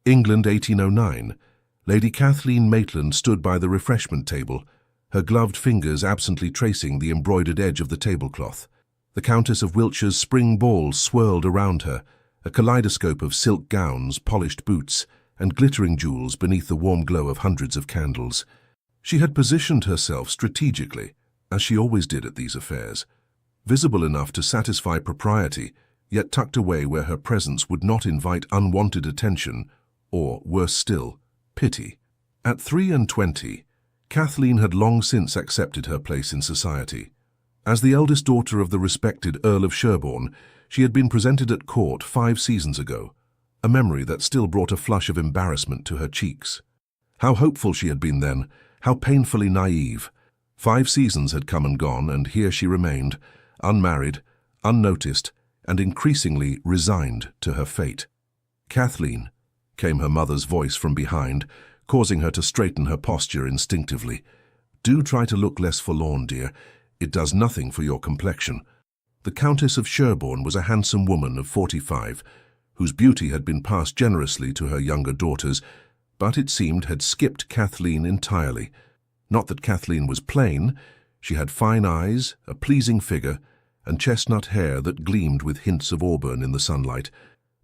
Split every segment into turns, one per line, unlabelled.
England 1809. Lady Kathleen Maitland stood by the refreshment table, her gloved fingers absently tracing the embroidered edge of the tablecloth. The Countess of Wiltshire's spring balls swirled around her, a kaleidoscope of silk gowns, polished boots, and glittering jewels beneath the warm glow of hundreds of candles. She had positioned herself strategically, as she always did at these affairs, visible enough to satisfy propriety, yet tucked away where her presence would not invite unwanted attention, or, worse still, pity. At 23, Kathleen had long since accepted her place in society. As the eldest daughter of the respected Earl of Sherborne, she had been presented at court 5 seasons ago, a memory that still brought a flush of embarrassment to her cheeks. How hopeful she had been then, how painfully naive. 5 seasons had come and gone, and here she remained, unmarried, unnoticed, and increasingly resigned to her fate. "Kathleen," came her mother's voice from behind, causing her to straighten her posture instinctively. "Do try to look less forlorn, dear. It does nothing for your complexion." The Countess of Sherborne was a handsome woman of 45, whose beauty had been passed generously to her younger daughters, but it seemed had skipped Kathleen entirely. Not that Kathleen was plain. She had fine eyes, a pleasing figure, and chestnut hair that gleamed with hints of auburn in the sunlight,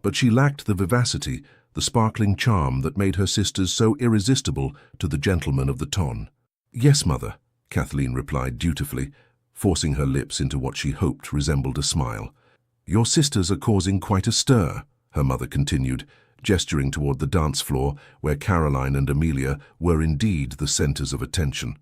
but she lacked the vivacity, the sparkling charm that made her sisters so irresistible to the gentlemen of the ton. "Yes, mother," Kathleen replied dutifully, forcing her lips into what she hoped resembled a smile. "Your sisters are causing quite a stir," her mother continued, gesturing toward the dance floor where Caroline and Amelia were indeed the centers of attention.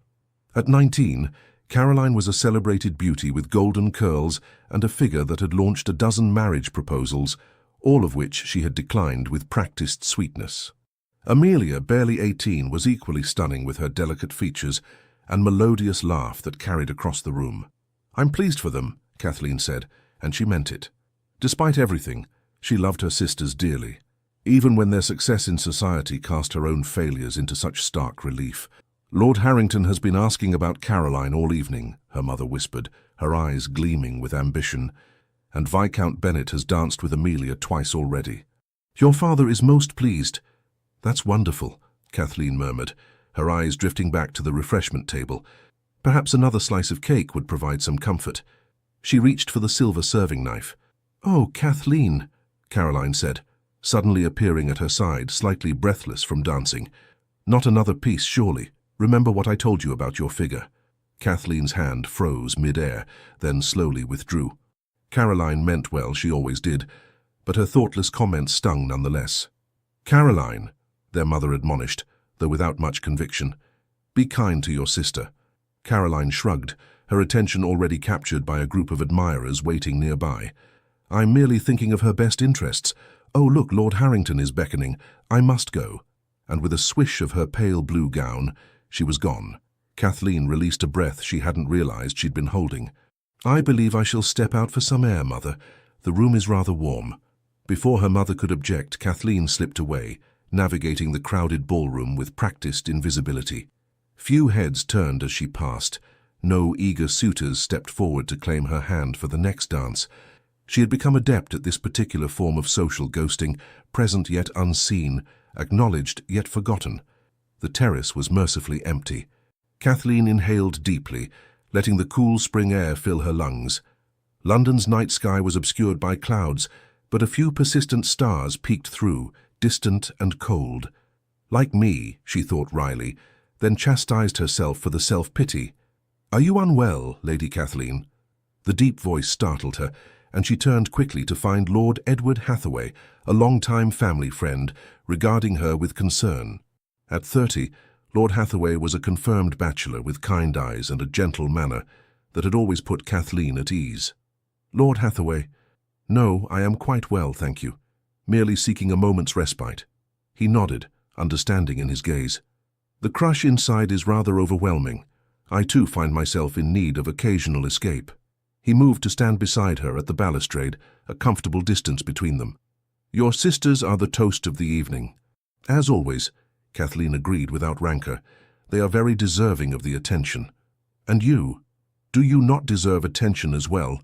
At 19, Caroline was a celebrated beauty with golden curls and a figure that had launched a dozen marriage proposals, all of which she had declined with practiced sweetness. Amelia, barely 18, was equally stunning with her delicate features and melodious laugh that carried across the room. "I'm pleased for them," Kathleen said, and she meant it. Despite everything, she loved her sisters dearly, even when their success in society cast her own failures into such stark relief. "Lord Harrington has been asking about Caroline all evening," her mother whispered, her eyes gleaming with ambition, "and Viscount Bennet has danced with Amelia twice already." "Your father is most pleased." "That's wonderful," Kathleen murmured, her eyes drifting back to the refreshment table. Perhaps another slice of cake would provide some comfort. She reached for the silver serving knife. "Oh, Kathleen," Caroline said, suddenly appearing at her side, slightly breathless from dancing. "Not another piece, surely. Remember what I told you about your figure." Kathleen's hand froze mid-air, then slowly withdrew. Caroline meant well, she always did, but her thoughtless comment stung nonetheless. "Caroline," their mother admonished, though without much conviction, "be kind to your sister." Caroline shrugged, her attention already captured by a group of admirers waiting nearby. "I'm merely thinking of her best interests. Oh, look, Lord Harrington is beckoning. I must go." And with a swish of her pale blue gown, she was gone. Kathleen released a breath she hadn't realized she'd been holding. "I believe I shall step out for some air, Mother. The room is rather warm." Before her mother could object, Kathleen slipped away, navigating the crowded ballroom with practiced invisibility. Few heads turned as she passed. No eager suitors stepped forward to claim her hand for the next dance. She had become adept at this particular form of social ghosting, present yet unseen, acknowledged yet forgotten. The terrace was mercifully empty. Kathleen inhaled deeply, letting the cool spring air fill her lungs. London's night sky was obscured by clouds, but a few persistent stars peeked through, distant and cold. "Like me," she thought wryly, then chastised herself for the self-pity. "Are you unwell, Lady Kathleen?" The deep voice startled her, and she turned quickly to find Lord Edward Hathaway, a long-time family friend, regarding her with concern. At 30, Lord Hathaway was a confirmed bachelor with kind eyes and a gentle manner that had always put Kathleen at ease. "Lord Hathaway, no, I am quite well, thank you. Merely seeking a moment's respite." He nodded, understanding in his gaze. "The crush inside is rather overwhelming. I too find myself in need of occasional escape." He moved to stand beside her at the balustrade, a comfortable distance between them. "Your sisters are the toast of the evening." "As always," Kathleen agreed without rancor. "They are very deserving of the attention." "And you? Do you not deserve attention as well?"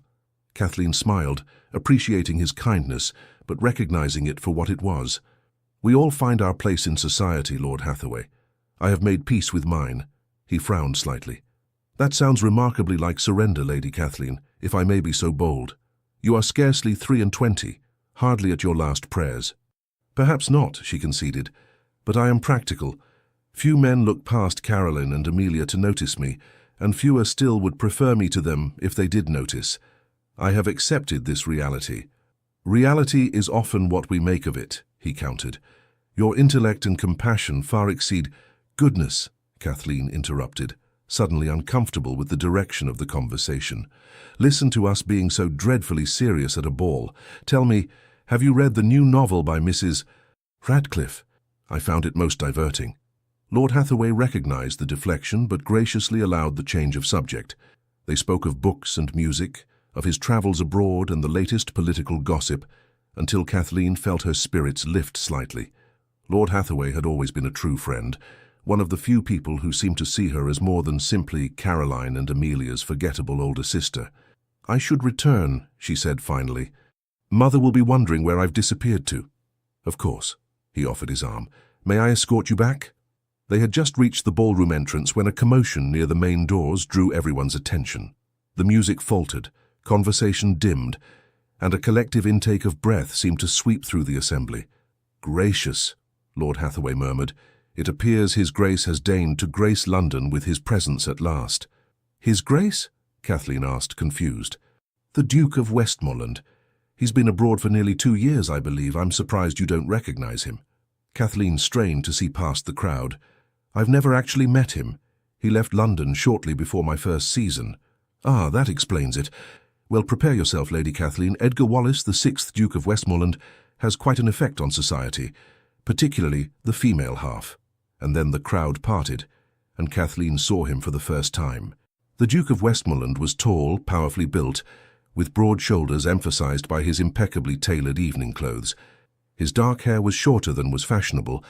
Kathleen smiled, appreciating his kindness, but recognizing it for what it was. We all find our place in society, Lord Hathaway. I have made peace with mine. He frowned slightly. That sounds remarkably like surrender, Lady Kathleen, if I may be so bold. You are scarcely 23, hardly at your last prayers. Perhaps not, she conceded, but I am practical. Few men look past Caroline and Amelia to notice me, and fewer still would prefer me to them if they did notice. I have accepted this reality. Reality is often what we make of it, he countered. Your intellect and compassion far exceed— Goodness, Kathleen interrupted, suddenly uncomfortable with the direction of the conversation. Listen to us being so dreadfully serious at a ball. Tell me, have you read the new novel by Mrs. Radcliffe? I found it most diverting. Lord Hathaway recognized the deflection but graciously allowed the change of subject. They spoke of books and music, of his travels abroad and the latest political gossip, until Kathleen felt her spirits lift slightly. Lord Hathaway had always been a true friend, one of the few people who seemed to see her as more than simply Caroline and Amelia's forgettable older sister. I should return, she said finally. Mother will be wondering where I've disappeared to. Of course. He offered his arm. May I escort you back? They had just reached the ballroom entrance when a commotion near the main doors drew everyone's attention. The music faltered, conversation dimmed, and a collective intake of breath seemed to sweep through the assembly. Gracious, Lord Hathaway murmured. It appears His Grace has deigned to grace London with his presence at last. His Grace? Kathleen asked, confused. The Duke of Westmoreland. He's been abroad for nearly 2 years, I believe. I'm surprised you don't recognize him. Kathleen strained to see past the crowd. I've never actually met him. He left London shortly before my first season. Ah, that explains it. Well, prepare yourself, Lady Kathleen. Edgar Wallace, the 6th Duke of Westmoreland, has quite an effect on society, particularly the female half. And then the crowd parted, and Kathleen saw him for the first time. The Duke of Westmoreland was tall, powerfully built, with broad shoulders emphasized by his impeccably tailored evening clothes. His dark hair was shorter than was fashionable,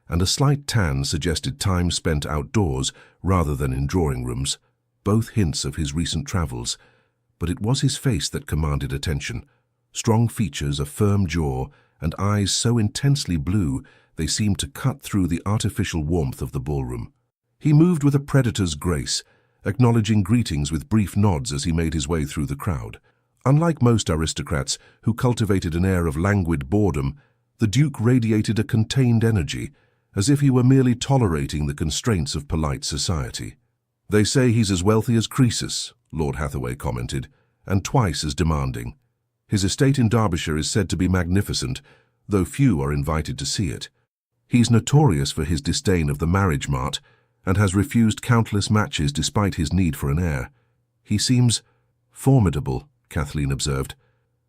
and a slight tan suggested time spent outdoors rather than in drawing rooms, both hints of his recent travels. But it was his face that commanded attention. Strong features, a firm jaw, and eyes so intensely blue they seemed to cut through the artificial warmth of the ballroom. He moved with a predator's grace, acknowledging greetings with brief nods as he made his way through the crowd. Unlike most aristocrats who cultivated an air of languid boredom, the Duke radiated a contained energy, as if he were merely tolerating the constraints of polite society. They say he's as wealthy as Croesus, Lord Hathaway commented, and twice as demanding. His estate in Derbyshire is said to be magnificent, though few are invited to see it. He's notorious for his disdain of the marriage mart, and has refused countless matches despite his need for an heir. He seems formidable, Kathleen observed.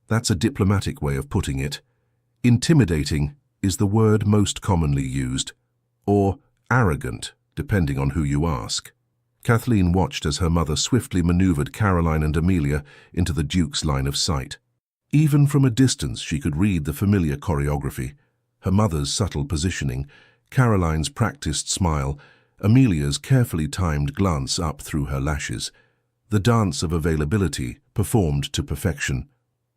That's a diplomatic way of putting it. Intimidating is the word most commonly used, or arrogant, depending on who you ask. Kathleen watched as her mother swiftly maneuvered Caroline and Amelia into the Duke's line of sight. Even from a distance she could read the familiar choreography, her mother's subtle positioning, Caroline's practiced smile, Amelia's carefully timed glance up through her lashes. The dance of availability, performed to perfection.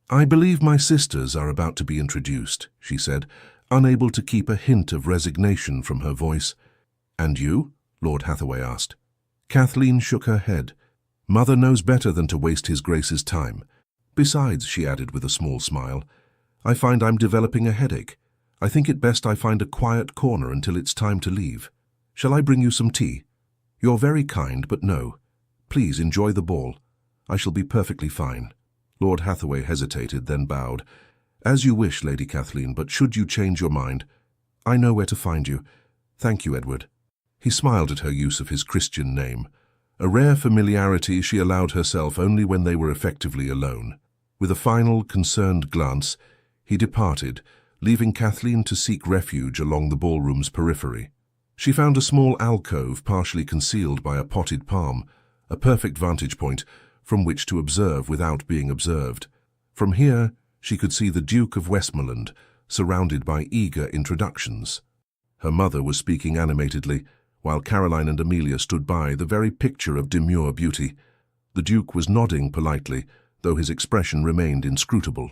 I believe my sisters are about to be introduced, she said, unable to keep a hint of resignation from her voice. And you? Lord Hathaway asked. Kathleen shook her head. Mother knows better than to waste His Grace's time. Besides, she added with a small smile, I find I'm developing a headache. I think it best I find a quiet corner until it's time to leave. Shall I bring you some tea? You're very kind, but no. Please enjoy the ball. I shall be perfectly fine. Lord Hathaway hesitated, then bowed. As you wish, Lady Kathleen, but should you change your mind, I know where to find you. Thank you, Edward. He smiled at her use of his Christian name. A rare familiarity she allowed herself only when they were effectively alone. With a final, concerned glance, he departed, leaving Kathleen to seek refuge along the ballroom's periphery. She found a small alcove partially concealed by a potted palm, a perfect vantage point from which to observe without being observed. From here, she could see the Duke of Westmoreland, surrounded by eager introductions. Her mother was speaking animatedly, while Caroline and Amelia stood by, the very picture of demure beauty. The Duke was nodding politely, though his expression remained inscrutable.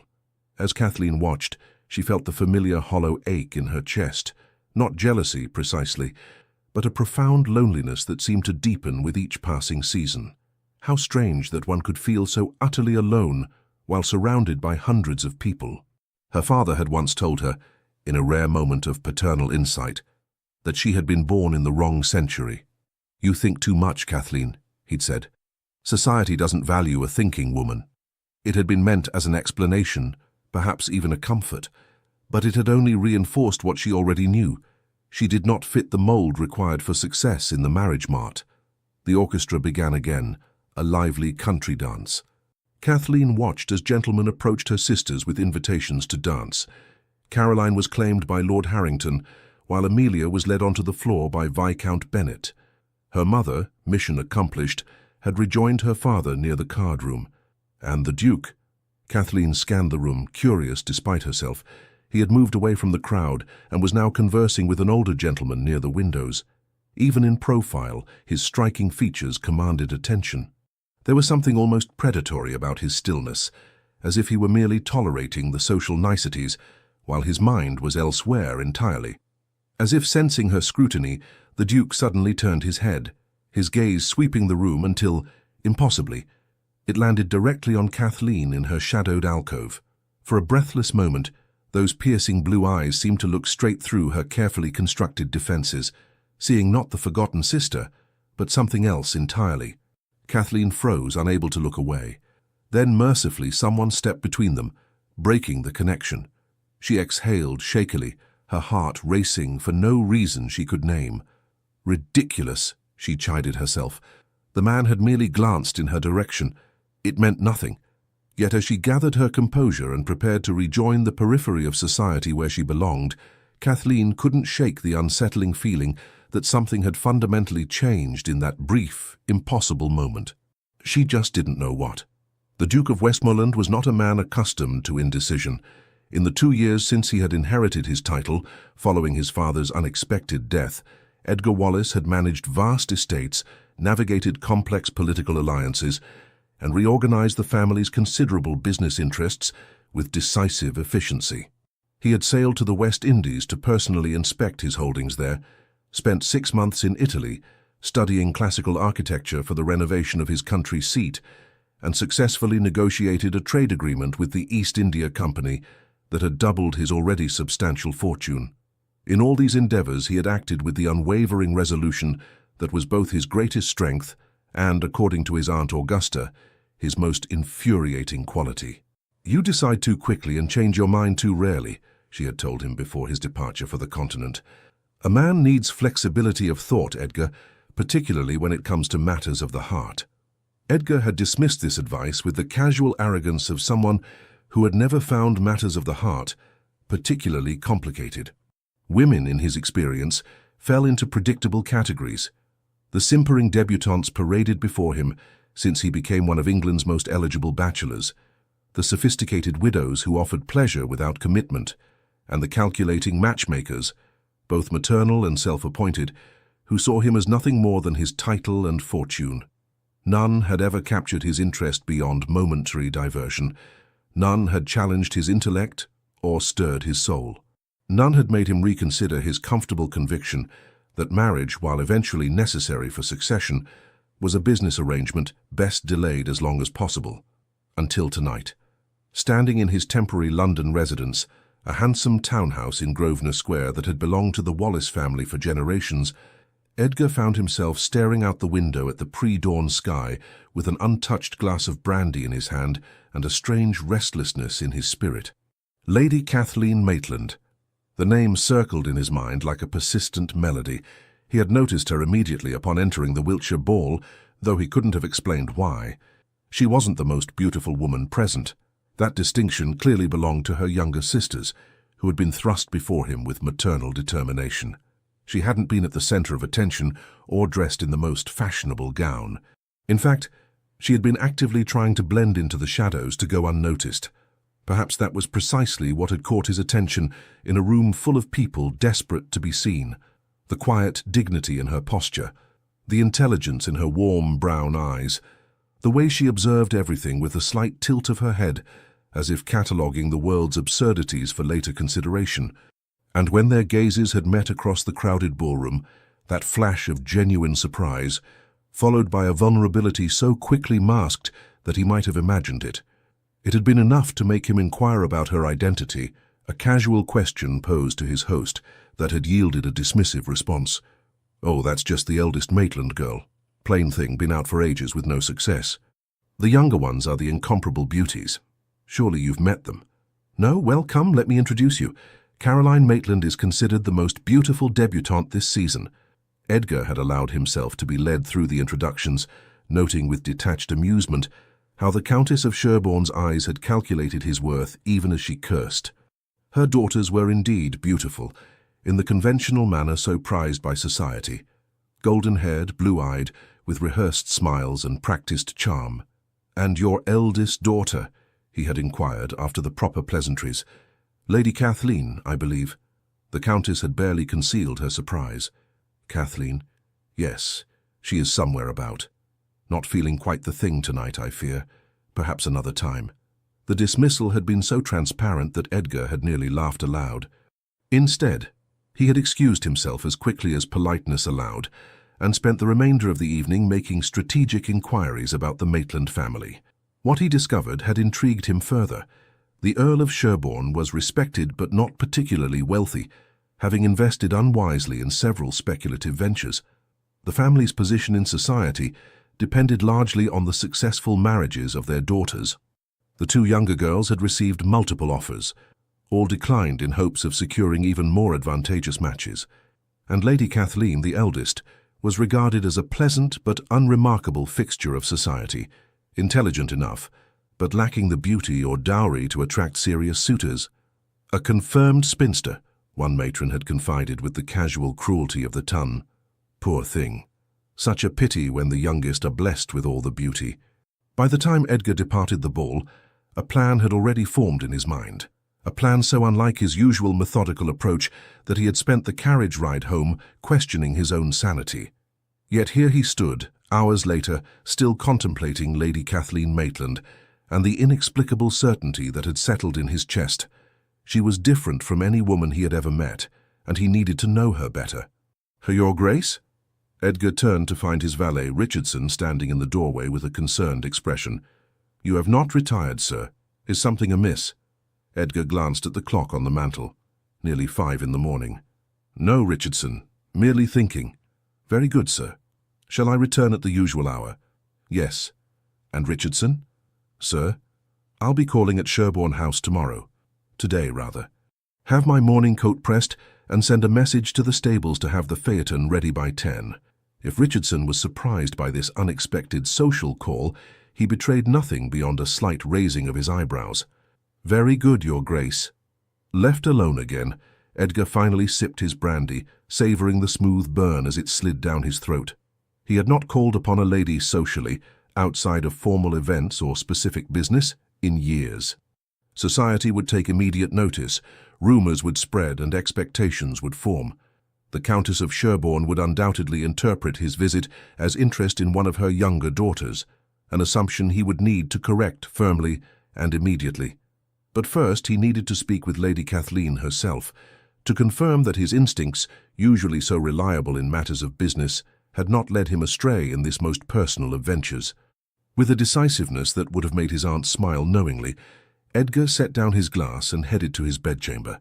As Kathleen watched, She felt the familiar hollow ache in her chest, not jealousy precisely, but a profound loneliness that seemed to deepen with each passing season. How strange that one could feel so utterly alone while surrounded by hundreds of people. Her father had once told her, in a rare moment of paternal insight, that she had been born in the wrong century. "You think too much, Kathleen," he'd said. "Society doesn't value a thinking woman." It had been meant as an explanation, perhaps even a comfort, but it had only reinforced what she already knew. She did not fit the mold required for success in the marriage mart. The orchestra began again, a lively country dance. Kathleen watched as gentlemen approached her sisters with invitations to dance. Caroline was claimed by Lord Harrington, while Amelia was led onto the floor by Viscount Bennet. Her mother, mission accomplished, had rejoined her father near the card room. And the Duke? Kathleen scanned the room, curious despite herself. He had moved away from the crowd and was now conversing with an older gentleman near the windows. Even in profile, his striking features commanded attention. There was something almost predatory about his stillness, as if he were merely tolerating the social niceties, while his mind was elsewhere entirely. As if sensing her scrutiny, the Duke suddenly turned his head, his gaze sweeping the room until, impossibly, it landed directly on Kathleen in her shadowed alcove. For a breathless moment, those piercing blue eyes seemed to look straight through her carefully constructed defenses, seeing not the forgotten sister, but something else entirely. Kathleen froze, unable to look away. Then, mercifully, someone stepped between them, breaking the connection. She exhaled shakily, her heart racing for no reason she could name. Ridiculous, she chided herself. The man had merely glanced in her direction. It meant nothing. Yet as she gathered her composure and prepared to rejoin the periphery of society where she belonged, Kathleen couldn't shake the unsettling feeling that something had fundamentally changed in that brief, impossible moment. She just didn't know what. The Duke of Westmoreland was not a man accustomed to indecision. In the 2 years since he had inherited his title, following his father's unexpected death, Edgar Wallace had managed vast estates, navigated complex political alliances, and reorganized the family's considerable business interests with decisive efficiency. He had sailed to the West Indies to personally inspect his holdings there, spent 6 months in Italy, studying classical architecture for the renovation of his country seat, and successfully negotiated a trade agreement with the East India Company that had doubled his already substantial fortune. In all these endeavors he had acted with the unwavering resolution that was both his greatest strength and, according to his Aunt Augusta, his most infuriating quality. "You decide too quickly and change your mind too rarely," she had told him before his departure for the continent. "A man needs flexibility of thought, Edgar, particularly when it comes to matters of the heart." Edgar had dismissed this advice with the casual arrogance of someone who had never found matters of the heart particularly complicated. Women, in his experience, fell into predictable categories. The simpering debutantes paraded before him since he became one of England's most eligible bachelors, the sophisticated widows who offered pleasure without commitment, and the calculating matchmakers, both maternal and self-appointed, who saw him as nothing more than his title and fortune. None had ever captured his interest beyond momentary diversion. None had challenged his intellect or stirred his soul. None had made him reconsider his comfortable conviction that marriage, while eventually necessary for succession, was a business arrangement best delayed as long as possible. Until tonight. Standing in his temporary London residence, a handsome townhouse in Grosvenor Square that had belonged to the Wallace family for generations, Edgar found himself staring out the window at the pre-dawn sky with an untouched glass of brandy in his hand and a strange restlessness in his spirit. Lady Kathleen Maitland. The name circled in his mind like a persistent melody. He had noticed her immediately upon entering the Wiltshire ball, though he couldn't have explained why. She wasn't the most beautiful woman present. That distinction clearly belonged to her younger sisters, who had been thrust before him with maternal determination. She hadn't been at the center of attention or dressed in the most fashionable gown. In fact, she had been actively trying to blend into the shadows to go unnoticed. Perhaps that was precisely what had caught his attention in a room full of people desperate to be seen. The quiet dignity in her posture, the intelligence in her warm brown eyes, the way she observed everything with a slight tilt of her head, as if cataloguing the world's absurdities for later consideration. And when their gazes had met across the crowded ballroom, that flash of genuine surprise, followed by a vulnerability so quickly masked that he might have imagined it. It had been enough to make him inquire about her identity, a casual question posed to his host that had yielded a dismissive response. "Oh, that's just the eldest Maitland girl. Plain thing, been out for ages with no success. The younger ones are the incomparable beauties. Surely you've met them." "No? Well, come, let me introduce you. Caroline Maitland is considered the most beautiful debutante this season." Edgar had allowed himself to be led through the introductions, noting with detached amusement how the Countess of Sherborne's eyes had calculated his worth even as she cursed. Her daughters were indeed beautiful, in the conventional manner so prized by society. Golden-haired, blue-eyed, with rehearsed smiles and practiced charm. "And your eldest daughter?" he had inquired after the proper pleasantries. "Lady Kathleen, I believe." The Countess had barely concealed her surprise. "Kathleen? Yes, she is somewhere about. Not feeling quite the thing tonight, I fear. Perhaps another time." The dismissal had been so transparent that Edgar had nearly laughed aloud. Instead, he had excused himself as quickly as politeness allowed and spent the remainder of the evening making strategic inquiries about the Maitland family. What he discovered had intrigued him further. The Earl of Sherborne was respected but not particularly wealthy, having invested unwisely in several speculative ventures. The family's position in society depended largely on the successful marriages of their daughters. The two younger girls had received multiple offers, all declined in hopes of securing even more advantageous matches, and Lady Kathleen, the eldest, was regarded as a pleasant but unremarkable fixture of society, intelligent enough, but lacking the beauty or dowry to attract serious suitors. "A confirmed spinster," one matron had confided with the casual cruelty of the tongue. Poor thing. Such a pity when the youngest are blessed with all the beauty. By the time Edgar departed the ball, a plan had already formed in his mind. A plan so unlike his usual methodical approach that he had spent the carriage ride home questioning his own sanity. Yet here he stood, hours later, still contemplating Lady Kathleen Maitland, and the inexplicable certainty that had settled in his chest. She was different from any woman he had ever met, and he needed to know her better. "Your Grace?" Edgar turned to find his valet, Richardson, standing in the doorway with a concerned expression. "You have not retired, sir. Is something amiss?" Edgar glanced at the clock on the mantel. Nearly 5 in the morning. "No, Richardson. Merely thinking." "Very good, sir. Shall I return at the usual hour?" "Yes." "And Richardson?" "Sir?" "I'll be calling at Sherborne House tomorrow. Today, rather. Have my morning coat pressed and send a message to the stables to have the phaeton ready by 10. If Richardson was surprised by this unexpected social call, he betrayed nothing beyond a slight raising of his eyebrows. "Very good, Your Grace." Left alone again, Edgar finally sipped his brandy, savouring the smooth burn as it slid down his throat. He had not called upon a lady socially, outside of formal events or specific business, in years. Society would take immediate notice, rumours would spread and expectations would form. The Countess of Sherborne would undoubtedly interpret his visit as interest in one of her younger daughters, an assumption he would need to correct firmly and immediately. But first he needed to speak with Lady Kathleen herself, to confirm that his instincts, usually so reliable in matters of business, had not led him astray in this most personal of ventures. With a decisiveness that would have made his aunt smile knowingly, Edgar set down his glass and headed to his bedchamber.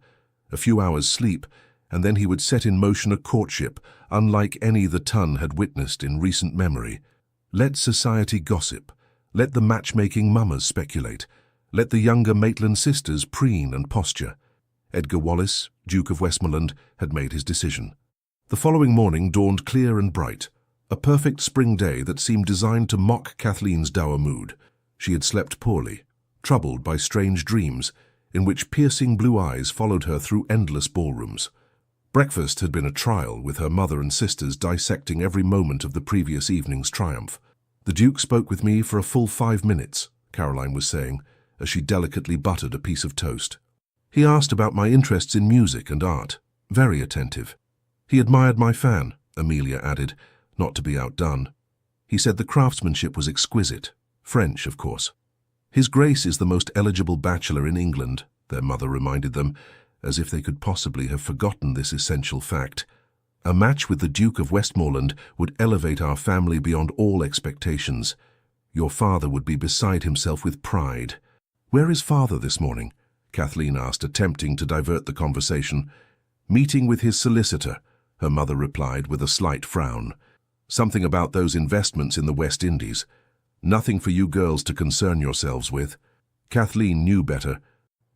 A few hours' sleep, and then he would set in motion a courtship unlike any the Ton had witnessed in recent memory. Let society gossip. Let the matchmaking mummers speculate. Let the younger Maitland sisters preen and posture. Edgar Wallace, Duke of Westmoreland, had made his decision. The following morning dawned clear and bright, a perfect spring day that seemed designed to mock Kathleen's dour mood. She had slept poorly, troubled by strange dreams, in which piercing blue eyes followed her through endless ballrooms. Breakfast had been a trial, with her mother and sisters dissecting every moment of the previous evening's triumph. "The Duke spoke with me for a full 5 minutes," Caroline was saying, as she delicately buttered a piece of toast. "He asked about my interests in music and art. Very attentive. He admired my fan," Amelia added, not to be outdone. "He said the craftsmanship was exquisite. French, of course." "His Grace is the most eligible bachelor in England," their mother reminded them, as if they could possibly have forgotten this essential fact. "A match with the Duke of Westmoreland would elevate our family beyond all expectations. Your father would be beside himself with pride." "Where is father this morning?" Kathleen asked, attempting to divert the conversation. "Meeting with his solicitor," her mother replied with a slight frown. "Something about those investments in the West Indies. Nothing for you girls to concern yourselves with." Kathleen knew better.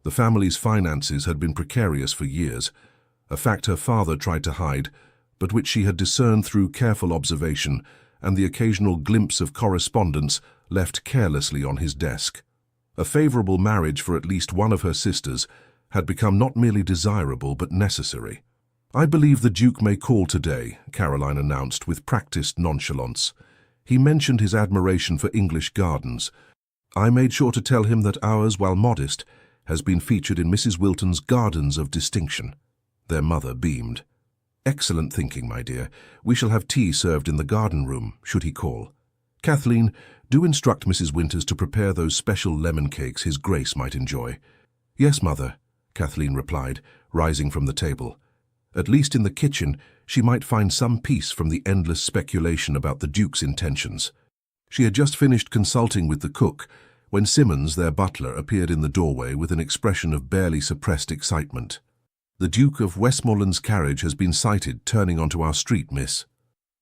The family's finances had been precarious for years, a fact her father tried to hide, but which she had discerned through careful observation and the occasional glimpse of correspondence left carelessly on his desk. A favorable marriage for at least one of her sisters had become not merely desirable but necessary. "I believe the Duke may call today," Caroline announced with practiced nonchalance. "He mentioned his admiration for English gardens. I made sure to tell him that ours, while modest, has been featured in Mrs. Wilton's Gardens of Distinction." Their mother beamed. "Excellent thinking, my dear. We shall have tea served in the garden room, should he call. Kathleen, do instruct Mrs. Winters to prepare those special lemon cakes His Grace might enjoy." "Yes, mother," Kathleen replied, rising from the table. At least in the kitchen, she might find some peace from the endless speculation about the Duke's intentions. She had just finished consulting with the cook when Simmons, their butler, appeared in the doorway with an expression of barely suppressed excitement. "The Duke of Westmoreland's carriage has been sighted turning onto our street, miss."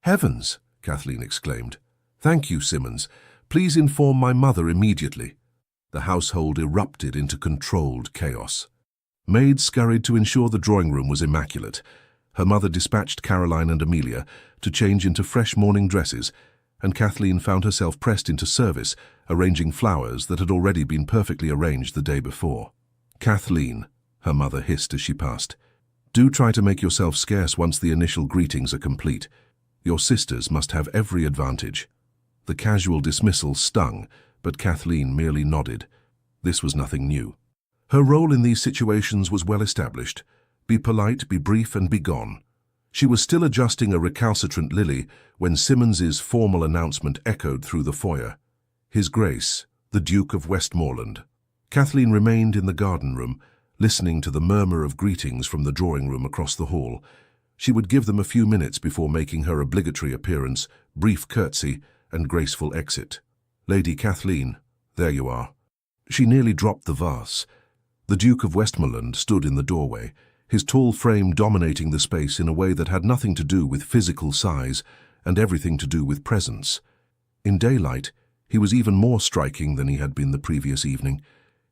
"Heavens!" Kathleen exclaimed. "Thank you, Simmons. Please inform my mother immediately." The household erupted into controlled chaos. Maids scurried to ensure the drawing room was immaculate. Her mother dispatched Caroline and Amelia to change into fresh morning dresses, and Kathleen found herself pressed into service, arranging flowers that had already been perfectly arranged the day before. "Kathleen," her mother hissed as she passed, "do try to make yourself scarce once the initial greetings are complete. Your sisters must have every advantage." The casual dismissal stung, but Kathleen merely nodded. This was nothing new. Her role in these situations was well established. Be polite, be brief, and be gone. She was still adjusting a recalcitrant Lily when Simmons's formal announcement echoed through the foyer. "His Grace, the Duke of Westmoreland." Kathleen remained in the garden room, listening to the murmur of greetings from the drawing room across the hall. She would give them a few minutes before making her obligatory appearance, brief curtsy, and graceful exit. "Lady Kathleen, there you are." She nearly dropped the vase. The Duke of Westmoreland stood in the doorway, his tall frame dominating the space in a way that had nothing to do with physical size and everything to do with presence. In daylight, he was even more striking than he had been the previous evening,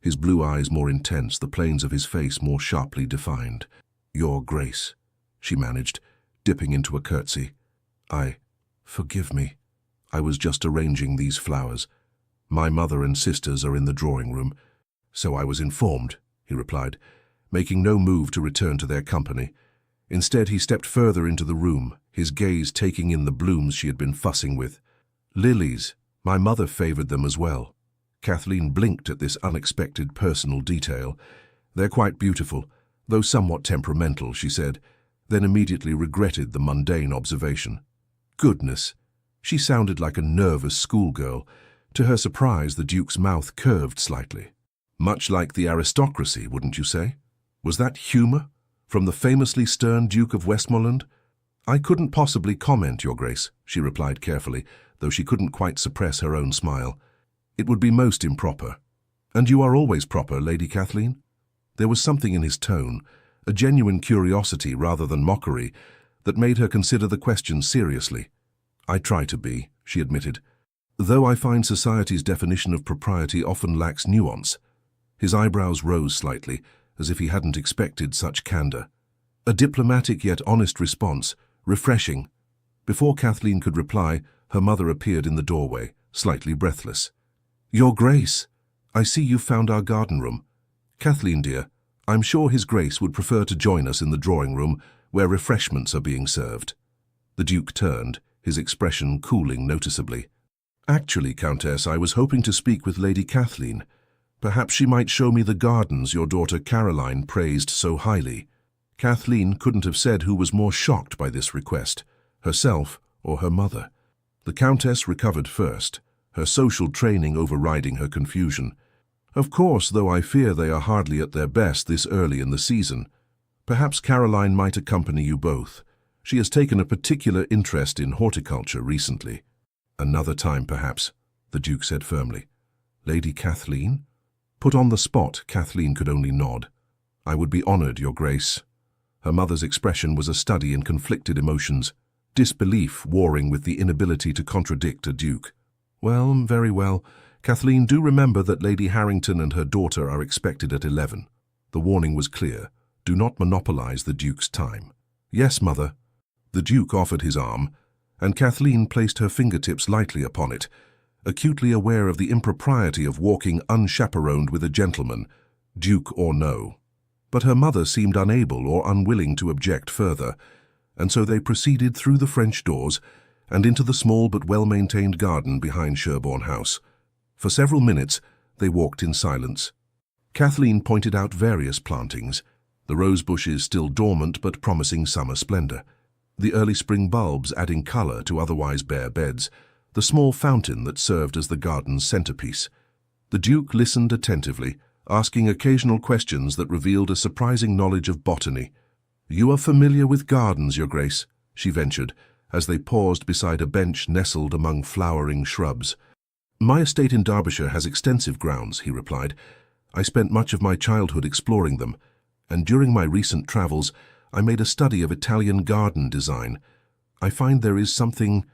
his blue eyes more intense, the planes of his face more sharply defined. "Your Grace," she managed, dipping into a curtsy. Forgive me. I was just arranging these flowers. My mother and sisters are in the drawing room." "So I was informed," he replied, making no move to return to their company. Instead, he stepped further into the room, his gaze taking in the blooms she had been fussing with. "Lilies. My mother favored them as well." Kathleen blinked at this unexpected personal detail. "They're quite beautiful, though somewhat temperamental," she said, then immediately regretted the mundane observation. Goodness! She sounded like a nervous schoolgirl. To her surprise, the Duke's mouth curved slightly. "Much like the aristocracy, wouldn't you say? Was that humour? From the famously stern Duke of Westmoreland?" "I couldn't possibly comment, Your Grace," she replied carefully, though she couldn't quite suppress her own smile. "It would be most improper." "And you are always proper, Lady Kathleen?" There was something in his tone, a genuine curiosity rather than mockery, that made her consider the question seriously. "I try to be," she admitted, "though I find society's definition of propriety often lacks nuance." His eyebrows rose slightly, as if he hadn't expected such candor. A diplomatic yet honest response, refreshing. Before Kathleen could reply, her mother appeared in the doorway, slightly breathless. "Your Grace, I see you've found our garden room. Kathleen, dear, I'm sure His Grace would prefer to join us in the drawing room, where refreshments are being served." The Duke turned, his expression cooling noticeably. "Actually, Countess, I was hoping to speak with Lady Kathleen. Perhaps she might show me the gardens your daughter Caroline praised so highly." Kathleen couldn't have said who was more shocked by this request, herself or her mother. The Countess recovered first, her social training overriding her confusion. Of course, though I fear they are hardly at their best this early in the season. Perhaps Caroline might accompany you both. She has taken a particular interest in horticulture recently. Another time, perhaps, the Duke said firmly. Lady Kathleen? Put on the spot, Kathleen could only nod. I would be honoured, Your Grace. Her mother's expression was a study in conflicted emotions, disbelief warring with the inability to contradict a duke. Well, very well. Kathleen, do remember that Lady Harrington and her daughter are expected at 11. The warning was clear. Do not monopolise the Duke's time. Yes, Mother. The Duke offered his arm, and Kathleen placed her fingertips lightly upon it, acutely aware of the impropriety of walking unchaperoned with a gentleman, Duke or no. But her mother seemed unable or unwilling to object further, and so they proceeded through the French doors and into the small but well-maintained garden behind Sherborne House. For several minutes they walked in silence. Kathleen pointed out various plantings, the rose bushes still dormant but promising summer splendor, the early spring bulbs adding color to otherwise bare beds, the small fountain that served as the garden's centerpiece. The Duke listened attentively, asking occasional questions that revealed a surprising knowledge of botany. You are familiar with gardens, Your Grace, she ventured, as they paused beside a bench nestled among flowering shrubs. My estate in Derbyshire has extensive grounds, he replied. I spent much of my childhood exploring them, and during my recent travels I made a study of Italian garden design. I find there is something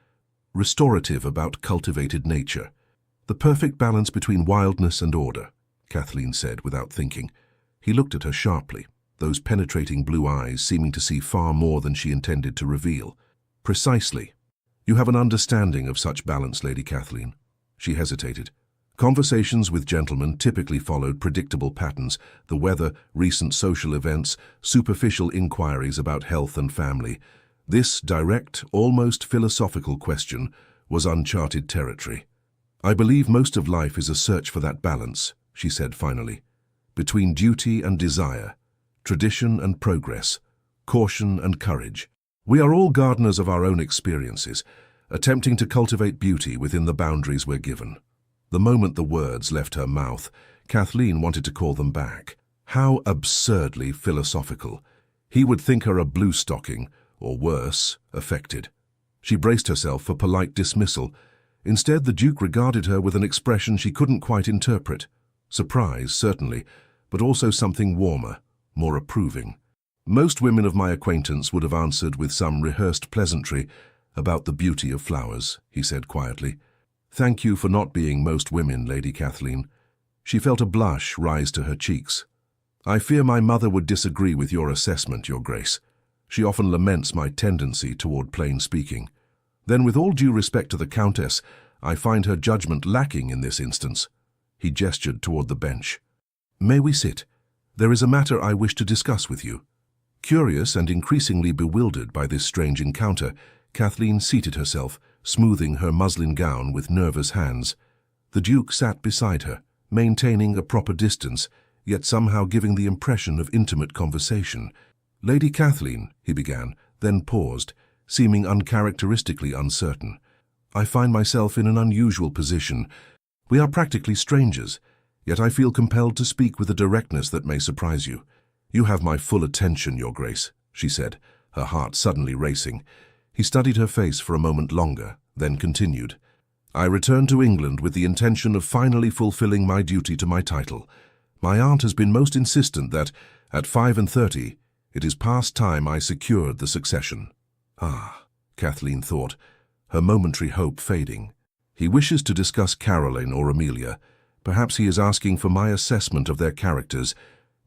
restorative about cultivated nature. The perfect balance between wildness and order, Kathleen said without thinking. He looked at her sharply, those penetrating blue eyes seeming to see far more than she intended to reveal. Precisely. You have an understanding of such balance, Lady Kathleen. She hesitated. Conversations with gentlemen typically followed predictable patterns: the weather, recent social events, superficial inquiries about health and family. This direct, almost philosophical question was uncharted territory. I believe most of life is a search for that balance, she said finally, between duty and desire, tradition and progress, caution and courage. We are all gardeners of our own experiences, attempting to cultivate beauty within the boundaries we're given. The moment the words left her mouth, Kathleen wanted to call them back. How absurdly philosophical. He would think her a blue-stocking, or worse, affected. She braced herself for polite dismissal. Instead, the Duke regarded her with an expression she couldn't quite interpret. Surprise, certainly, but also something warmer, more approving. Most women of my acquaintance would have answered with some rehearsed pleasantry about the beauty of flowers, he said quietly. Thank you for not being most women, Lady Kathleen. She felt a blush rise to her cheeks. I fear my mother would disagree with your assessment, Your Grace. She often laments my tendency toward plain speaking. Then, with all due respect to the Countess, I find her judgment lacking in this instance. He gestured toward the bench. May we sit? There is a matter I wish to discuss with you. Curious and increasingly bewildered by this strange encounter, Kathleen seated herself, smoothing her muslin gown with nervous hands. The Duke sat beside her, maintaining a proper distance, yet somehow giving the impression of intimate conversation. Lady Kathleen, he began, then paused, seeming uncharacteristically uncertain. I find myself in an unusual position. We are practically strangers, yet I feel compelled to speak with a directness that may surprise you. You have my full attention, Your Grace, she said, her heart suddenly racing. He studied her face for a moment longer, then continued. I returned to England with the intention of finally fulfilling my duty to my title. My aunt has been most insistent that, at 35, it is past time I secured the succession. Ah, Kathleen thought, her momentary hope fading. He wishes to discuss Caroline or Amelia. Perhaps he is asking for my assessment of their characters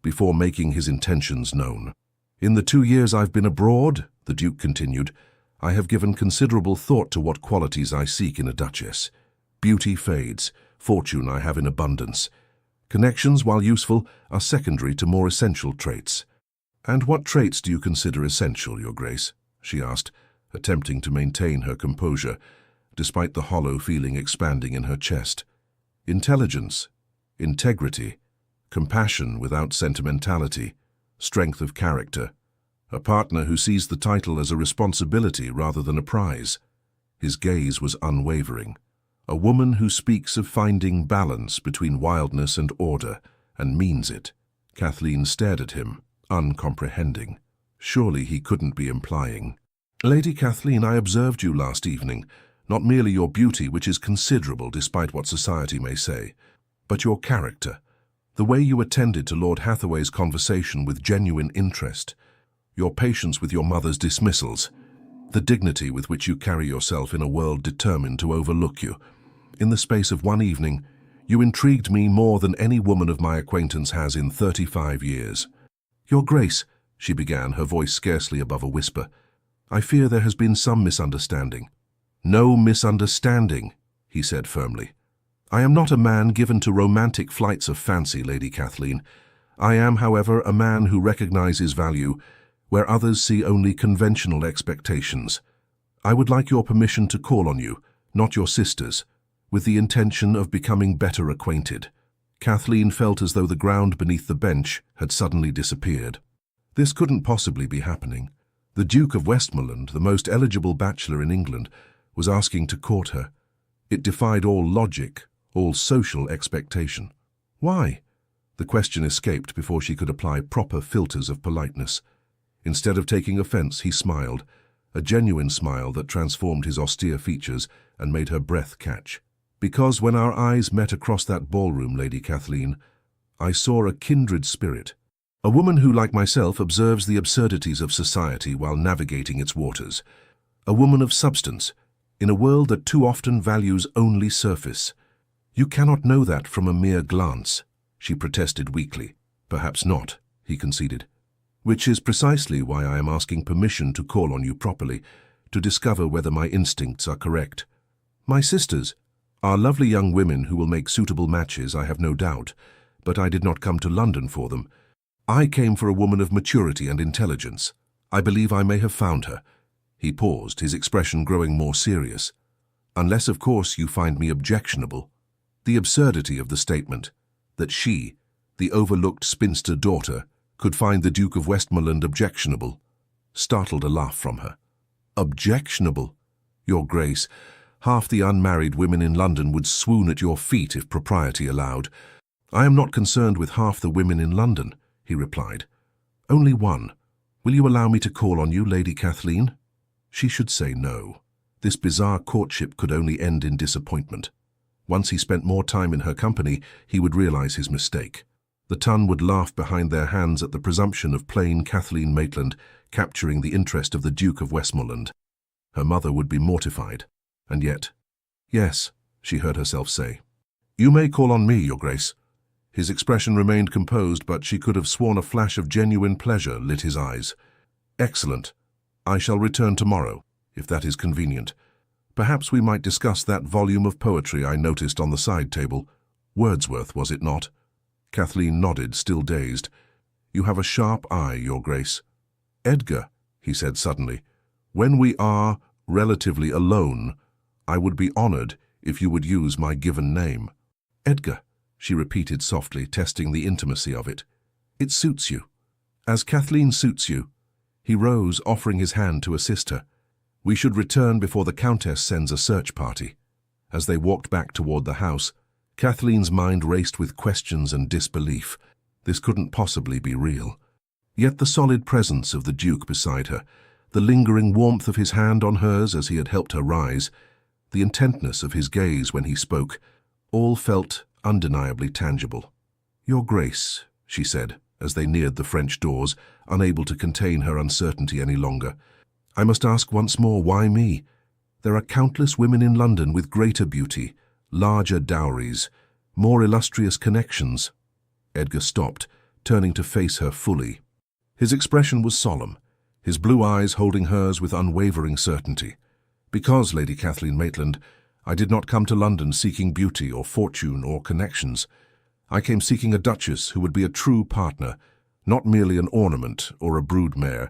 before making his intentions known. In the 2 years I've been abroad, the Duke continued, I have given considerable thought to what qualities I seek in a duchess. Beauty fades, fortune I have in abundance. Connections, while useful, are secondary to more essential traits. And what traits do you consider essential, Your Grace? She asked, attempting to maintain her composure, despite the hollow feeling expanding in her chest. Intelligence, integrity, compassion without sentimentality, strength of character. A partner who sees the title as a responsibility rather than a prize. His gaze was unwavering. A woman who speaks of finding balance between wildness and order, and means it. Kathleen stared at him, uncomprehending. Surely he couldn't be implying. Lady Kathleen, I observed you last evening, not merely your beauty, which is considerable despite what society may say, but your character, the way you attended to Lord Hathaway's conversation with genuine interest, your patience with your mother's dismissals, the dignity with which you carry yourself in a world determined to overlook you. In the space of one evening, you intrigued me more than any woman of my acquaintance has in 35 years. Your Grace, she began, her voice scarcely above a whisper, I fear there has been some misunderstanding. No misunderstanding, he said firmly. I am not a man given to romantic flights of fancy, Lady Kathleen. I am, however, a man who recognizes value where others see only conventional expectations. I would like your permission to call on you, not your sister's, with the intention of becoming better acquainted. Kathleen felt as though the ground beneath the bench had suddenly disappeared. This couldn't possibly be happening. The Duke of Westmoreland, the most eligible bachelor in England, was asking to court her. It defied all logic, all social expectation. Why? The question escaped before she could apply proper filters of politeness. Instead of taking offense, he smiled, a genuine smile that transformed his austere features and made her breath catch. Because when our eyes met across that ballroom, Lady Kathleen, I saw a kindred spirit. A woman who, like myself, observes the absurdities of society while navigating its waters. A woman of substance, in a world that too often values only surface. You cannot know that from a mere glance, she protested weakly. Perhaps not, he conceded. Which is precisely why I am asking permission to call on you properly, to discover whether my instincts are correct. My sisters are lovely young women who will make suitable matches, I have no doubt, but I did not come to London for them. I came for a woman of maturity and intelligence. I believe I may have found her. He paused, his expression growing more serious. Unless, of course, you find me objectionable. The absurdity of the statement, that she, the overlooked spinster daughter, could find the Duke of Westmoreland objectionable, startled a laugh from her. Objectionable? Your Grace, half the unmarried women in London would swoon at your feet if propriety allowed. I am not concerned with half the women in London, he replied. Only one. Will you allow me to call on you, Lady Kathleen? She should say no. This bizarre courtship could only end in disappointment. Once he spent more time in her company, he would realize his mistake. The ton would laugh behind their hands at the presumption of plain Kathleen Maitland capturing the interest of the Duke of Westmoreland. Her mother would be mortified. And yet, yes, she heard herself say. You may call on me, Your Grace. His expression remained composed, but she could have sworn a flash of genuine pleasure lit his eyes. Excellent. I shall return tomorrow, if that is convenient. Perhaps we might discuss that volume of poetry I noticed on the side table. Wordsworth, was it not? Kathleen nodded, still dazed. You have a sharp eye, Your Grace. Edgar, he said suddenly, when we are relatively alone, I would be honored if you would use my given name. Edgar, she repeated softly, testing the intimacy of it. It suits you. As Kathleen suits you. He rose, offering his hand to assist her. We should return before the Countess sends a search party. As they walked back toward the house, Kathleen's mind raced with questions and disbelief. This couldn't possibly be real. Yet the solid presence of the Duke beside her, the lingering warmth of his hand on hers as he had helped her rise, the intentness of his gaze when he spoke, all felt undeniably tangible. Your Grace, she said, as they neared the French doors, unable to contain her uncertainty any longer. I must ask once more, why me? There are countless women in London with greater beauty, larger dowries, more illustrious connections. Edgar stopped, turning to face her fully. His expression was solemn, his blue eyes holding hers with unwavering certainty. Because, Lady Kathleen Maitland, I did not come to London seeking beauty or fortune or connections. I came seeking a duchess who would be a true partner, not merely an ornament or a broodmare.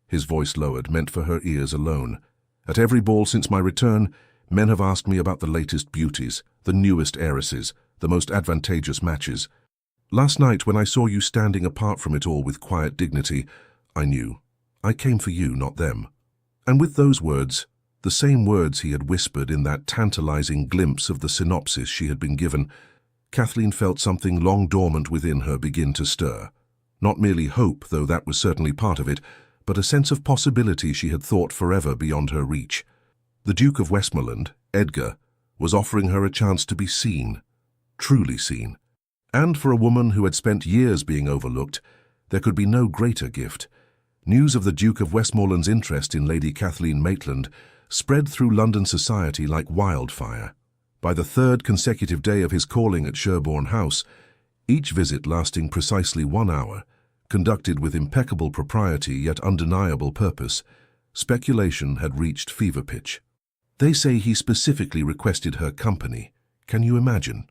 His voice lowered, meant for her ears alone. At every ball since my return, men have asked me about the latest beauties, the newest heiresses, the most advantageous matches. Last night, when I saw you standing apart from it all with quiet dignity, I knew. I came for you, not them. And with those words, The same words he had whispered in that tantalizing glimpse of the synopsis she had been given. Kathleen felt something long dormant within her begin to stir. Not merely hope, though that was certainly part of it, but a sense of possibility she had thought forever beyond her reach. The Duke of Westmoreland, Edgar, was offering her a chance to be seen, truly seen. And for a woman who had spent years being overlooked, there could be no greater gift. News of the Duke of Westmoreland's interest in Lady Kathleen Maitland spread through London society like wildfire. By the third consecutive day of his calling at Sherborne House, each visit lasting precisely 1 hour, conducted with impeccable propriety yet undeniable purpose, speculation had reached fever pitch. They say he specifically requested her company. Can you imagine?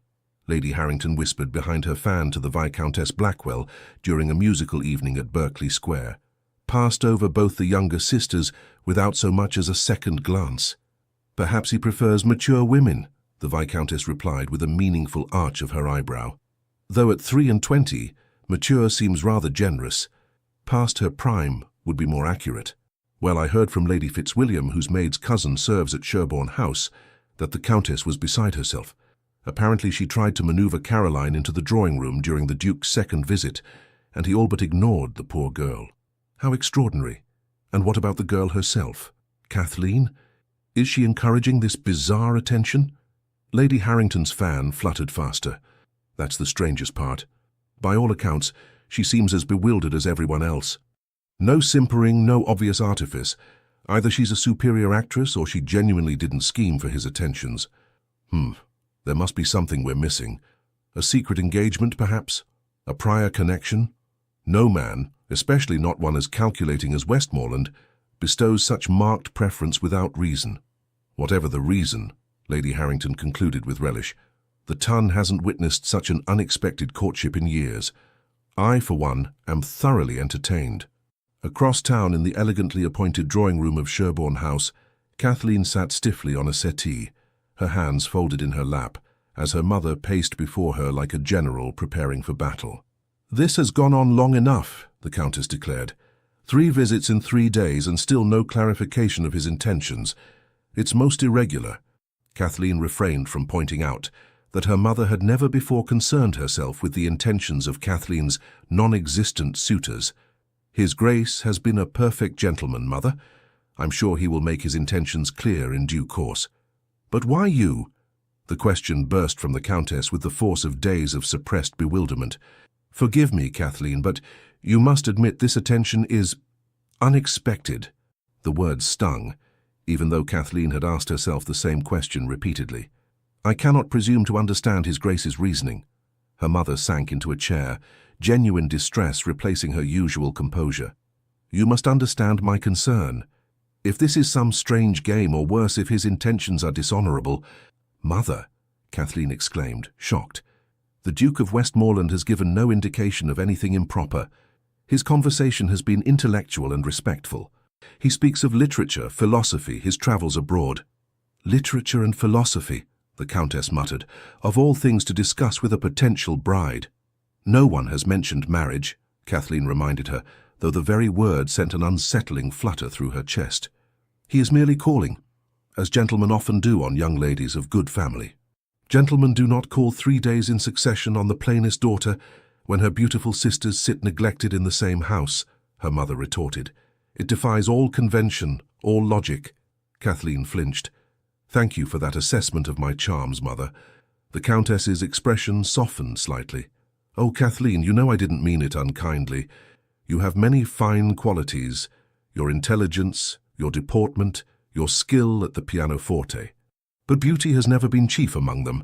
Lady Harrington whispered behind her fan to the Viscountess Blackwell during a musical evening at Berkeley Square. Passed over both the younger sisters without so much as a second glance. Perhaps he prefers mature women, the Viscountess replied with a meaningful arch of her eyebrow. Though at 23, mature seems rather generous. Past her prime would be more accurate. Well, I heard from Lady Fitzwilliam, whose maid's cousin serves at Sherborne House, that the Countess was beside herself. Apparently she tried to maneuver Caroline into the drawing room during the Duke's second visit, and he all but ignored the poor girl. How extraordinary. And what about the girl herself? Kathleen? Is she encouraging this bizarre attention? Lady Harrington's fan fluttered faster. That's the strangest part. By all accounts, she seems as bewildered as everyone else. No simpering, no obvious artifice. Either she's a superior actress or she genuinely didn't scheme for his attentions. There must be something we're missing. A secret engagement, perhaps? A prior connection? No man, especially not one as calculating as Westmoreland, bestows such marked preference without reason. Whatever the reason, Lady Harrington concluded with relish, the Ton hasn't witnessed such an unexpected courtship in years. I, for one, am thoroughly entertained. Across town in the elegantly appointed drawing room of Sherborne House, Kathleen sat stiffly on a settee, her hands folded in her lap, as her mother paced before her like a general preparing for battle. "This has gone on long enough," the Countess declared. 3 visits in 3 days and still no clarification of his intentions. It's most irregular. Kathleen refrained from pointing out that her mother had never before concerned herself with the intentions of Kathleen's non-existent suitors. "His Grace has been a perfect gentleman, Mother. I'm sure he will make his intentions clear in due course." "But why you?" The question burst from the Countess with the force of days of suppressed bewilderment. "Forgive me, Kathleen, but you must admit this attention is unexpected." The words stung, even though Kathleen had asked herself the same question repeatedly. "I cannot presume to understand His Grace's reasoning." Her mother sank into a chair, genuine distress replacing her usual composure. "You must understand my concern. If this is some strange game, or worse, if his intentions are dishonorable—" "Mother," Kathleen exclaimed, shocked. "The Duke of Westmoreland has given no indication of anything improper. His conversation has been intellectual and respectful. He speaks of literature, philosophy, his travels abroad." "Literature and philosophy," the Countess muttered, "of all things to discuss with a potential bride." "No one has mentioned marriage," Kathleen reminded her, though the very word sent an unsettling flutter through her chest. "He is merely calling, as gentlemen often do on young ladies of good family." "Gentlemen do not call 3 days in succession on the plainest daughter when her beautiful sisters sit neglected in the same house," her mother retorted. "It defies all convention, all logic." Kathleen flinched. "Thank you for that assessment of my charms, Mother." The Countess's expression softened slightly. "Oh, Kathleen, you know I didn't mean it unkindly. You have many fine qualities, your intelligence, your deportment, your skill at the pianoforte. But beauty has never been chief among them,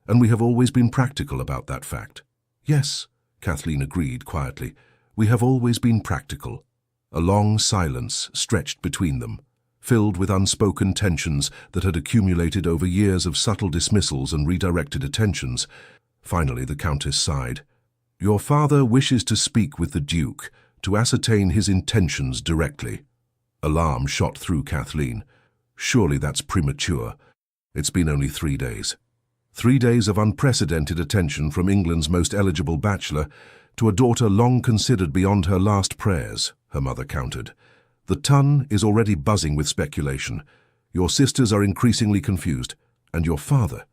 and we have always been practical about that fact." "Yes," Kathleen agreed quietly, "we have always been practical." A long silence stretched between them, filled with unspoken tensions that had accumulated over years of subtle dismissals and redirected attentions. Finally, the Countess sighed. "Your father wishes to speak with the Duke, to ascertain his intentions directly." Alarm shot through Kathleen. Surely that's premature. It's been only 3 days. 3 days of unprecedented attention from England's most eligible bachelor to a daughter long considered beyond her last prayers, her mother countered. The Ton is already buzzing with speculation. Your sisters are increasingly confused. And your father?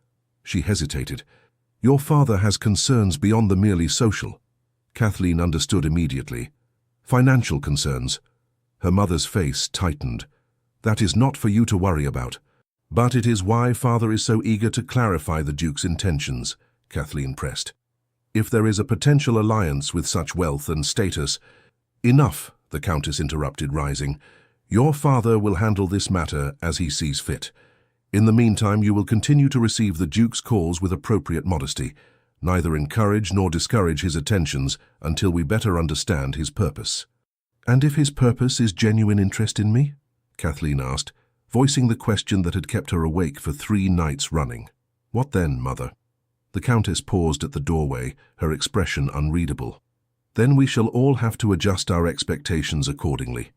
She hesitated. Your father has concerns beyond the merely social. Kathleen understood immediately. Financial concerns. Her mother's face tightened. That is not for you to worry about. But it is why father is so eager to clarify the Duke's intentions, Kathleen pressed. If there is a potential alliance with such wealth and status— Enough, the Countess interrupted, rising. Your father will handle this matter as he sees fit. In the meantime, you will continue to receive the Duke's calls with appropriate modesty, neither encourage nor discourage his attentions until we better understand his purpose. And if his purpose is genuine interest in me? Kathleen asked, voicing the question that had kept her awake for 3 nights running. What then, mother? The Countess paused at the doorway, her expression unreadable. Then we shall all have to adjust our expectations accordingly.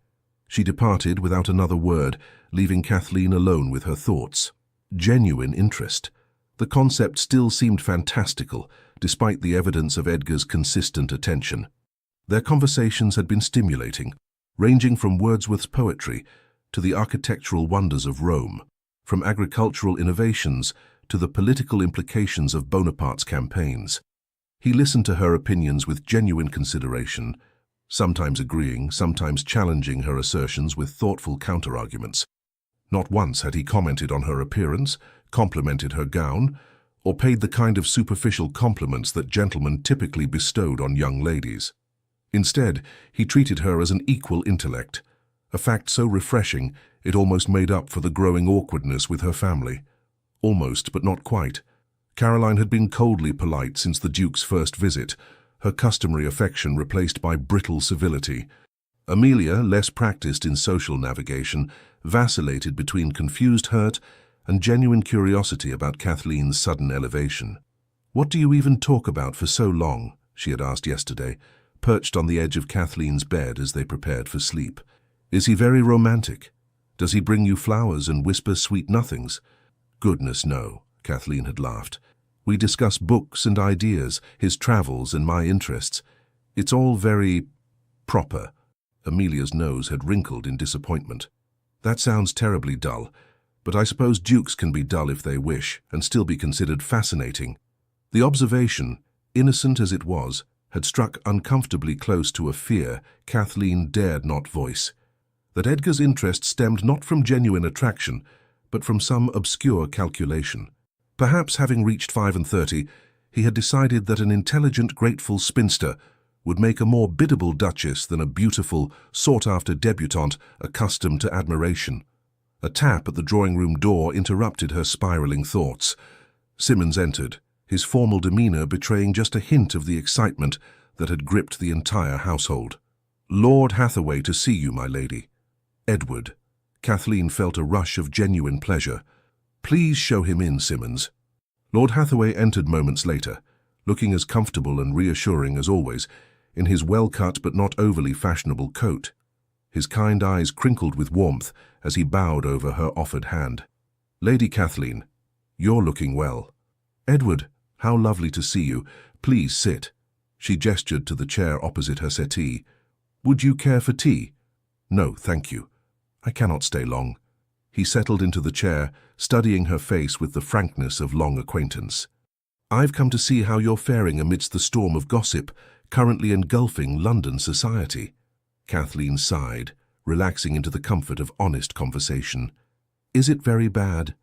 She departed without another word, leaving Kathleen alone with her thoughts. Genuine interest. The concept still seemed fantastical, despite the evidence of Edgar's consistent attention. Their conversations had been stimulating, ranging from Wordsworth's poetry to the architectural wonders of Rome, from agricultural innovations to the political implications of Bonaparte's campaigns. He listened to her opinions with genuine consideration, sometimes agreeing, sometimes challenging her assertions with thoughtful counter-arguments. Not once had he commented on her appearance, complimented her gown, or paid the kind of superficial compliments that gentlemen typically bestowed on young ladies. Instead, he treated her as an equal intellect, a fact so refreshing it almost made up for the growing awkwardness with her family. Almost, but not quite. Caroline had been coldly polite since the Duke's first visit, her customary affection replaced by brittle civility. Amelia, less practiced in social navigation, vacillated between confused hurt and genuine curiosity about Kathleen's sudden elevation. "What do you even talk about for so long?" she had asked yesterday, perched on the edge of Kathleen's bed as they prepared for sleep. "Is he very romantic? Does he bring you flowers and whisper sweet nothings?" "Goodness, no," Kathleen had laughed. "We discuss books and ideas, his travels and my interests. It's all very proper." Amelia's nose had wrinkled in disappointment. "That sounds terribly dull, but I suppose dukes can be dull if they wish and still be considered fascinating." The observation, innocent as it was, had struck uncomfortably close to a fear Kathleen dared not voice. That Edgar's interest stemmed not from genuine attraction, but from some obscure calculation. Perhaps, having reached 35, he had decided that an intelligent, grateful spinster would make a more biddable duchess than a beautiful, sought-after debutante accustomed to admiration. A tap at the drawing-room door interrupted her spiraling thoughts. Simmons entered, his formal demeanor betraying just a hint of the excitement that had gripped the entire household. "Lord Hathaway to see you, my lady." "Edward." Kathleen felt a rush of genuine pleasure. "Please show him in, Simmons." Lord Hathaway entered moments later, looking as comfortable and reassuring as always, in his well-cut but not overly fashionable coat. His kind eyes crinkled with warmth as he bowed over her offered hand. "Lady Kathleen, you're looking well." "Edward, how lovely to see you. Please sit." She gestured to the chair opposite her settee. "Would you care for tea?" "No, thank you. I cannot stay long." He settled into the chair, studying her face with the frankness of long acquaintance. "I've come to see how you're faring amidst the storm of gossip currently engulfing London society." Kathleen sighed, relaxing into the comfort of honest conversation. "Is it very bad?"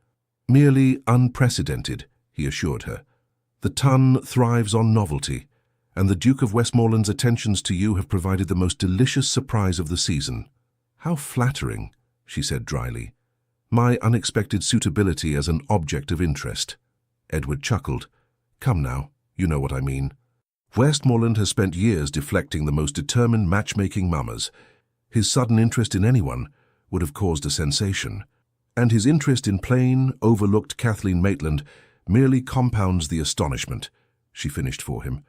"Merely unprecedented," he assured her. "The Ton thrives on novelty, and the Duke of Westmoreland's attentions to you have provided the most delicious surprise of the season." "How flattering," she said dryly. "My unexpected suitability as an object of interest." Edward chuckled. "Come now, you know what I mean. Westmoreland has spent years deflecting the most determined matchmaking mummers. His sudden interest in anyone would have caused a sensation. And his interest in plain, overlooked Kathleen Maitland merely compounds the astonishment," she finished for him,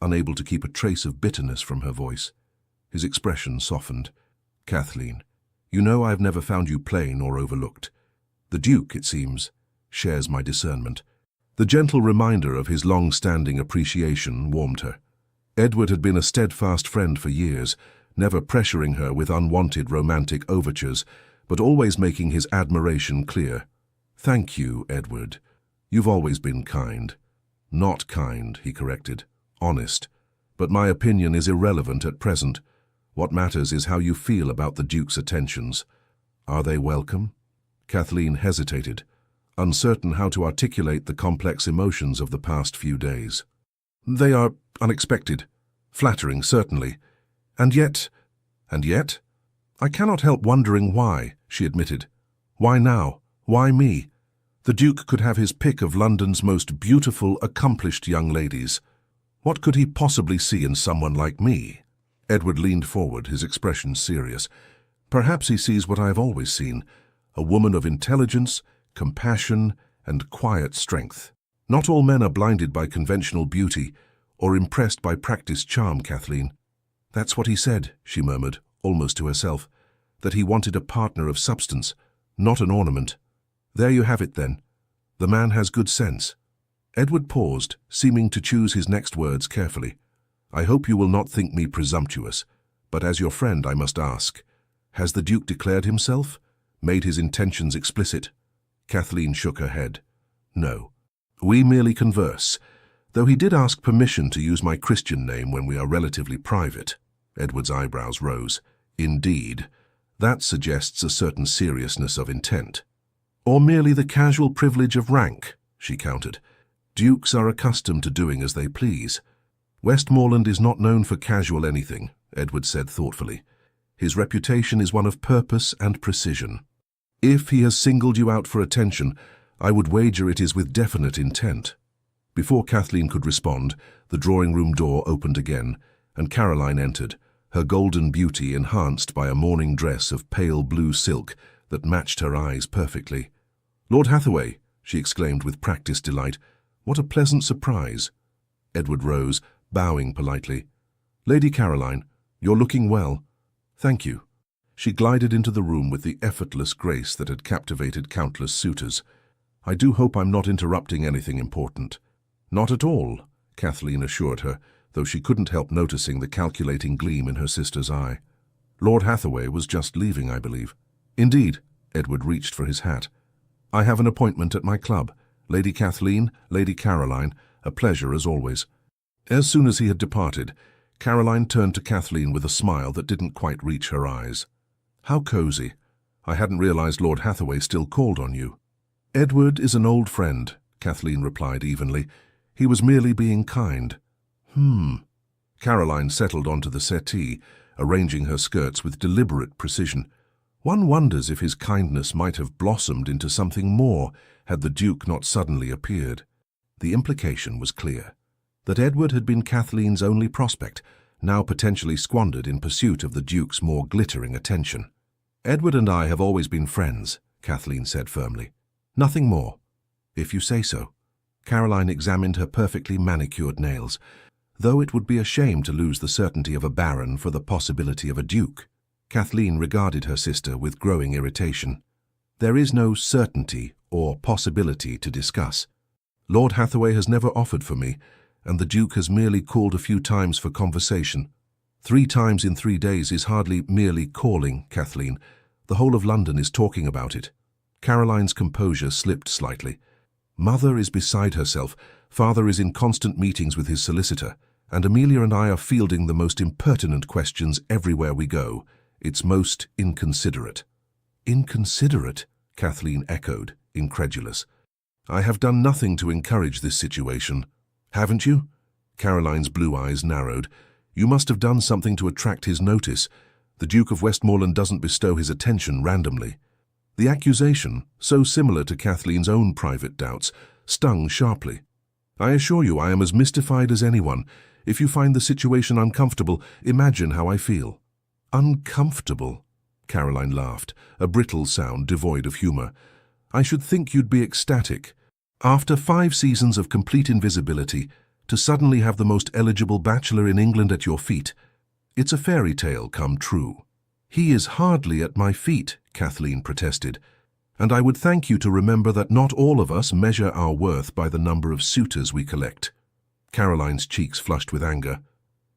unable to keep a trace of bitterness from her voice. His expression softened. "Kathleen, you know I've never found you plain or overlooked. The Duke, it seems, shares my discernment." The gentle reminder of his long-standing appreciation warmed her. Edward had been a steadfast friend for years, never pressuring her with unwanted romantic overtures, but always making his admiration clear. "Thank you, Edward. You've always been kind." "Not kind," he corrected. "Honest. But my opinion is irrelevant at present. What matters is how you feel about the Duke's attentions. Are they welcome?" Kathleen hesitated, uncertain how to articulate the complex emotions of the past few days. "They are unexpected. Flattering, certainly. And yet... I cannot help wondering why," she admitted. "Why now? Why me? The Duke could have his pick of London's most beautiful, accomplished young ladies. What could he possibly see in someone like me?" Edward leaned forward, his expression serious. "Perhaps he sees what I have always seen, a woman of intelligence, compassion, and quiet strength. Not all men are blinded by conventional beauty or impressed by practiced charm, Kathleen." "That's what he said," she murmured, almost to herself, "that he wanted a partner of substance, not an ornament. There you have it, then. The man has good sense." Edward paused, seeming to choose his next words carefully. "I hope you will not think me presumptuous, but as your friend I must ask, has the Duke declared himself? Made his intentions explicit?" Kathleen shook her head. "No. We merely converse, though he did ask permission to use my Christian name when we are relatively private." Edward's eyebrows rose. "Indeed. That suggests a certain seriousness of intent." "Or merely the casual privilege of rank," she countered. "Dukes are accustomed to doing as they please." "Westmoreland is not known for casual anything," Edward said thoughtfully. "His reputation is one of purpose and precision. If he has singled you out for attention, I would wager it is with definite intent." Before Kathleen could respond, the drawing-room door opened again, and Caroline entered, her golden beauty enhanced by a morning dress of pale blue silk that matched her eyes perfectly. "Lord Hathaway," she exclaimed with practiced delight, "what a pleasant surprise." Edward rose, bowing politely. "Lady Caroline, you're looking well." "Thank you." She glided into the room with the effortless grace that had captivated countless suitors. "I do hope I'm not interrupting anything important." "Not at all," Kathleen assured her, though she couldn't help noticing the calculating gleam in her sister's eye. "Lord Hathaway was just leaving, I believe." "Indeed." Edward reached for his hat. "I have an appointment at my club. Lady Kathleen, Lady Caroline, a pleasure as always." As soon as he had departed, Caroline turned to Kathleen with a smile that didn't quite reach her eyes. "How cozy. I hadn't realized Lord Hathaway still called on you." "Edward is an old friend," Kathleen replied evenly. "He was merely being kind." Caroline settled onto the settee, arranging her skirts with deliberate precision. One wonders if his kindness might have blossomed into something more had the Duke not suddenly appeared. The implication was clear, that Edward had been Kathleen's only prospect, now potentially squandered in pursuit of the Duke's more glittering attention. "Edward and I have always been friends," Kathleen said firmly. "Nothing more." "If you say so." Caroline examined her perfectly manicured nails, though it would be a shame to lose the certainty of a baron for the possibility of a duke. Kathleen regarded her sister with growing irritation. "There is no certainty or possibility to discuss. Lord Hathaway has never offered for me, and the Duke has merely called a few times for conversation. 3 times in 3 days is hardly merely calling, Kathleen. The whole of London is talking about it." Caroline's composure slipped slightly. "Mother is beside herself, father is in constant meetings with his solicitor, and Amelia and I are fielding the most impertinent questions everywhere we go. It's most inconsiderate." "Inconsiderate?" Kathleen echoed, incredulous. "I have done nothing to encourage this situation." "Haven't you?" Caroline's blue eyes narrowed. "You must have done something to attract his notice. The Duke of Westmoreland doesn't bestow his attention randomly." The accusation, so similar to Kathleen's own private doubts, stung sharply. "I assure you I am as mystified as anyone. If you find the situation uncomfortable, imagine how I feel." "Uncomfortable?" Caroline laughed, a brittle sound devoid of humor. "I should think you'd be ecstatic. After 5 seasons of complete invisibility, to suddenly have the most eligible bachelor in England at your feet. It's a fairy tale come true." "He is hardly at my feet," Kathleen protested. "And I would thank you to remember that not all of us measure our worth by the number of suitors we collect." Caroline's cheeks flushed with anger.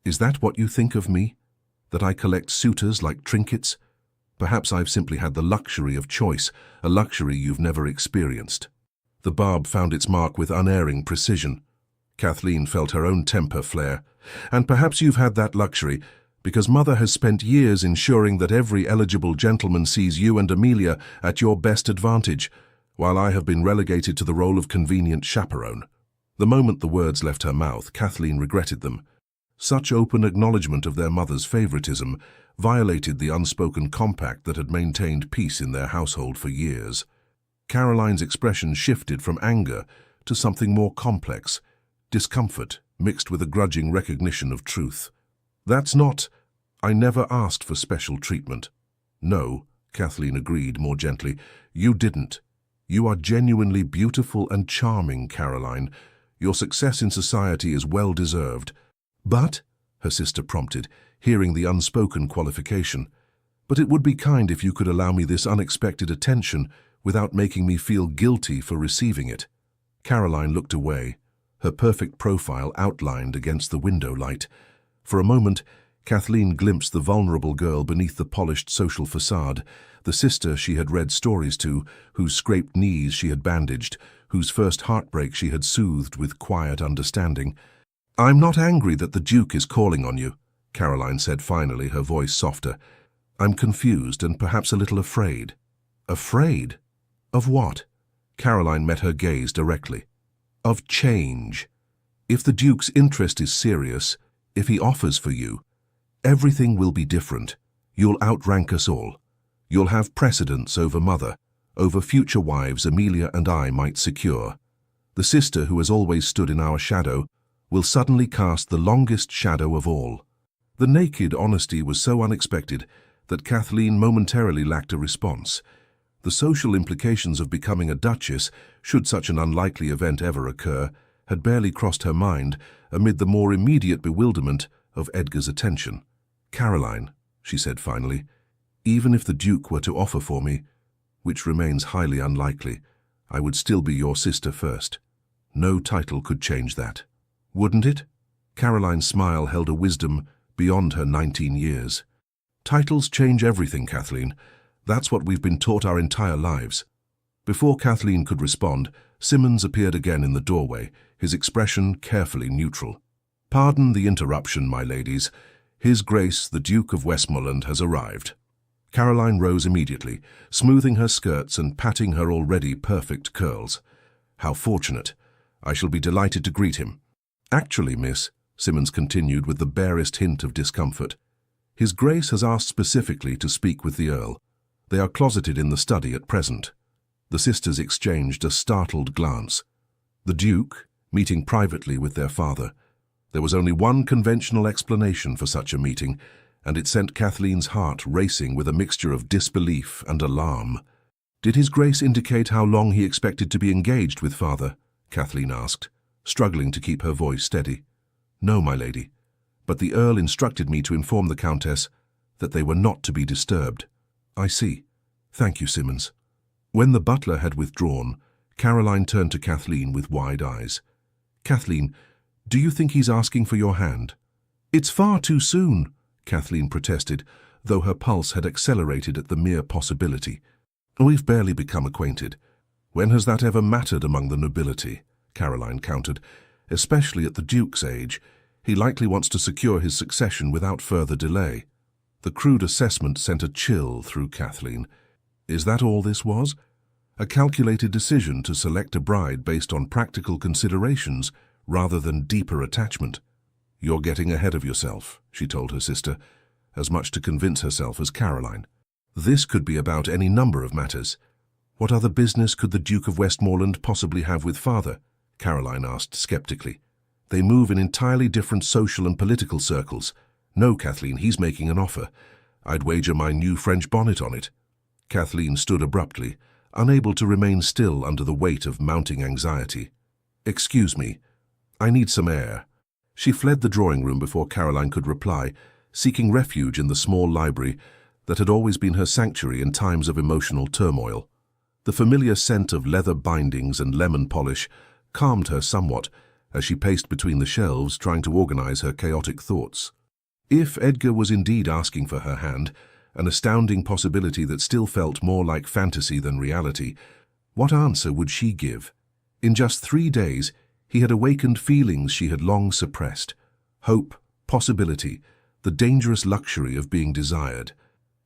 "Is that what you think of me? That I collect suitors like trinkets?" Perhaps I've simply had the luxury of choice, a luxury you've never experienced." The barb found its mark with unerring precision. Kathleen felt her own temper flare. "And perhaps you've had that luxury because Mother has spent years ensuring that every eligible gentleman sees you and Amelia at your best advantage, while I have been relegated to the role of convenient chaperone." The moment the words left her mouth, Kathleen regretted them. Such open acknowledgement of their mother's favoritism violated the unspoken compact that had maintained peace in their household for years. Caroline's expression shifted from anger to something more complex, discomfort mixed with a grudging recognition of truth. "That's not... I never asked for special treatment." "No," Kathleen agreed more gently, "you didn't. You are genuinely beautiful and charming, Caroline. Your success in society is well-deserved." "But," her sister prompted, hearing the unspoken qualification, "but it would be kind if you could allow me this unexpected attention without making me feel guilty for receiving it." Caroline looked away, her perfect profile outlined against the window light. For a moment, Kathleen glimpsed the vulnerable girl beneath the polished social facade, the sister she had read stories to, whose scraped knees she had bandaged, whose first heartbreak she had soothed with quiet understanding. "I'm not angry that the Duke is calling on you," Caroline said finally, her voice softer. "I'm confused and perhaps a little afraid." "Afraid? Of what?" Caroline met her gaze directly. "Of change. If the Duke's interest is serious, if he offers for you, everything will be different. You'll outrank us all. You'll have precedence over Mother, over future wives Amelia and I might secure. The sister who has always stood in our shadow will suddenly cast the longest shadow of all." The naked honesty was so unexpected that Kathleen momentarily lacked a response. The social implications of becoming a duchess, should such an unlikely event ever occur, had barely crossed her mind amid the more immediate bewilderment of Edgar's attention. "Caroline," she said finally, "even if the Duke were to offer for me, which remains highly unlikely, I would still be your sister first. No title could change that." "Wouldn't it?" Caroline's smile held a wisdom beyond her 19 years. "Titles change everything, Kathleen. That's what we've been taught our entire lives." Before Kathleen could respond, Simmons appeared again in the doorway, his expression carefully neutral. "Pardon the interruption, my ladies. His Grace, the Duke of Westmoreland, has arrived." Caroline rose immediately, smoothing her skirts and patting her already perfect curls. "How fortunate. I shall be delighted to greet him." "Actually, miss," Simmons continued with the barest hint of discomfort, "His Grace has asked specifically to speak with the Earl. They are closeted in the study at present." The sisters exchanged a startled glance. The Duke, meeting privately with their father. There was only one conventional explanation for such a meeting, and it sent Kathleen's heart racing with a mixture of disbelief and alarm. "Did His Grace indicate how long he expected to be engaged with Father?" Kathleen asked, struggling to keep her voice steady. "No, my lady, but the Earl instructed me to inform the Countess that they were not to be disturbed." "I see. Thank you, Simmons." When the butler had withdrawn, Caroline turned to Kathleen with wide eyes. "Kathleen, do you think he's asking for your hand?" "It's far too soon," Kathleen protested, though her pulse had accelerated at the mere possibility. "We've barely become acquainted. When has that ever mattered among the nobility?" Caroline countered. "Especially at the Duke's age. He likely wants to secure his succession without further delay." The crude assessment sent a chill through Kathleen. Is that all this was? A calculated decision to select a bride based on practical considerations rather than deeper attachment? "You're getting ahead of yourself," she told her sister, as much to convince herself as Caroline. "This could be about any number of matters. What other business could the Duke of Westmoreland possibly have with Father?" Caroline asked skeptically. "They move in entirely different social and political circles. No, Kathleen, he's making an offer. I'd wager my new French bonnet on it." Kathleen stood abruptly, unable to remain still under the weight of mounting anxiety. "Excuse me. I need some air." She fled the drawing room before Caroline could reply, seeking refuge in the small library that had always been her sanctuary in times of emotional turmoil. The familiar scent of leather bindings and lemon polish calmed her somewhat as she paced between the shelves trying to organize her chaotic thoughts. If Edgar was indeed asking for her hand, an astounding possibility that still felt more like fantasy than reality. What answer would she give? In just 3 days, he had awakened feelings she had long suppressed. Hope, possibility, the dangerous luxury of being desired.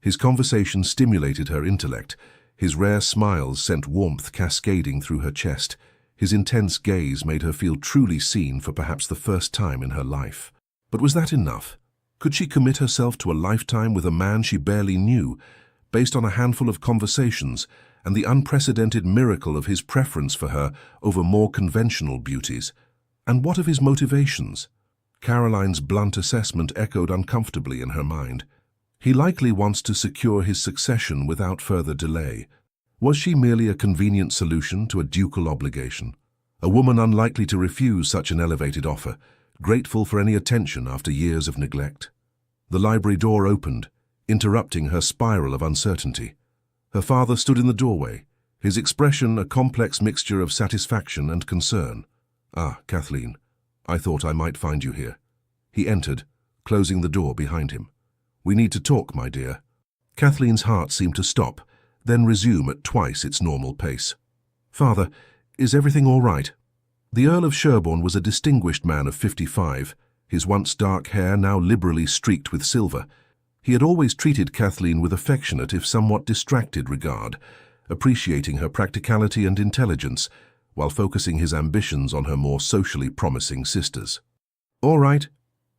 His conversation stimulated her intellect. His rare smiles sent warmth cascading through her chest. His intense gaze made her feel truly seen for perhaps the first time in her life. But was that enough? Could she commit herself to a lifetime with a man she barely knew, based on a handful of conversations and the unprecedented miracle of his preference for her over more conventional beauties? And what of his motivations? Caroline's blunt assessment echoed uncomfortably in her mind. He likely wants to secure his succession without further delay. Was she merely a convenient solution to a ducal obligation? A woman unlikely to refuse such an elevated offer, grateful for any attention after years of neglect. The library door opened, interrupting her spiral of uncertainty. Her father stood in the doorway, his expression a complex mixture of satisfaction and concern. "Ah, Kathleen, I thought I might find you here." He entered, closing the door behind him. "We need to talk, my dear." Kathleen's heart seemed to stop, then resume at twice its normal pace. "Father, is everything all right?" The Earl of Sherborne was a distinguished man of 55, his once dark hair now liberally streaked with silver. He had always treated Kathleen with affectionate if somewhat distracted regard, appreciating her practicality and intelligence, while focusing his ambitions on her more socially promising sisters. "All right,"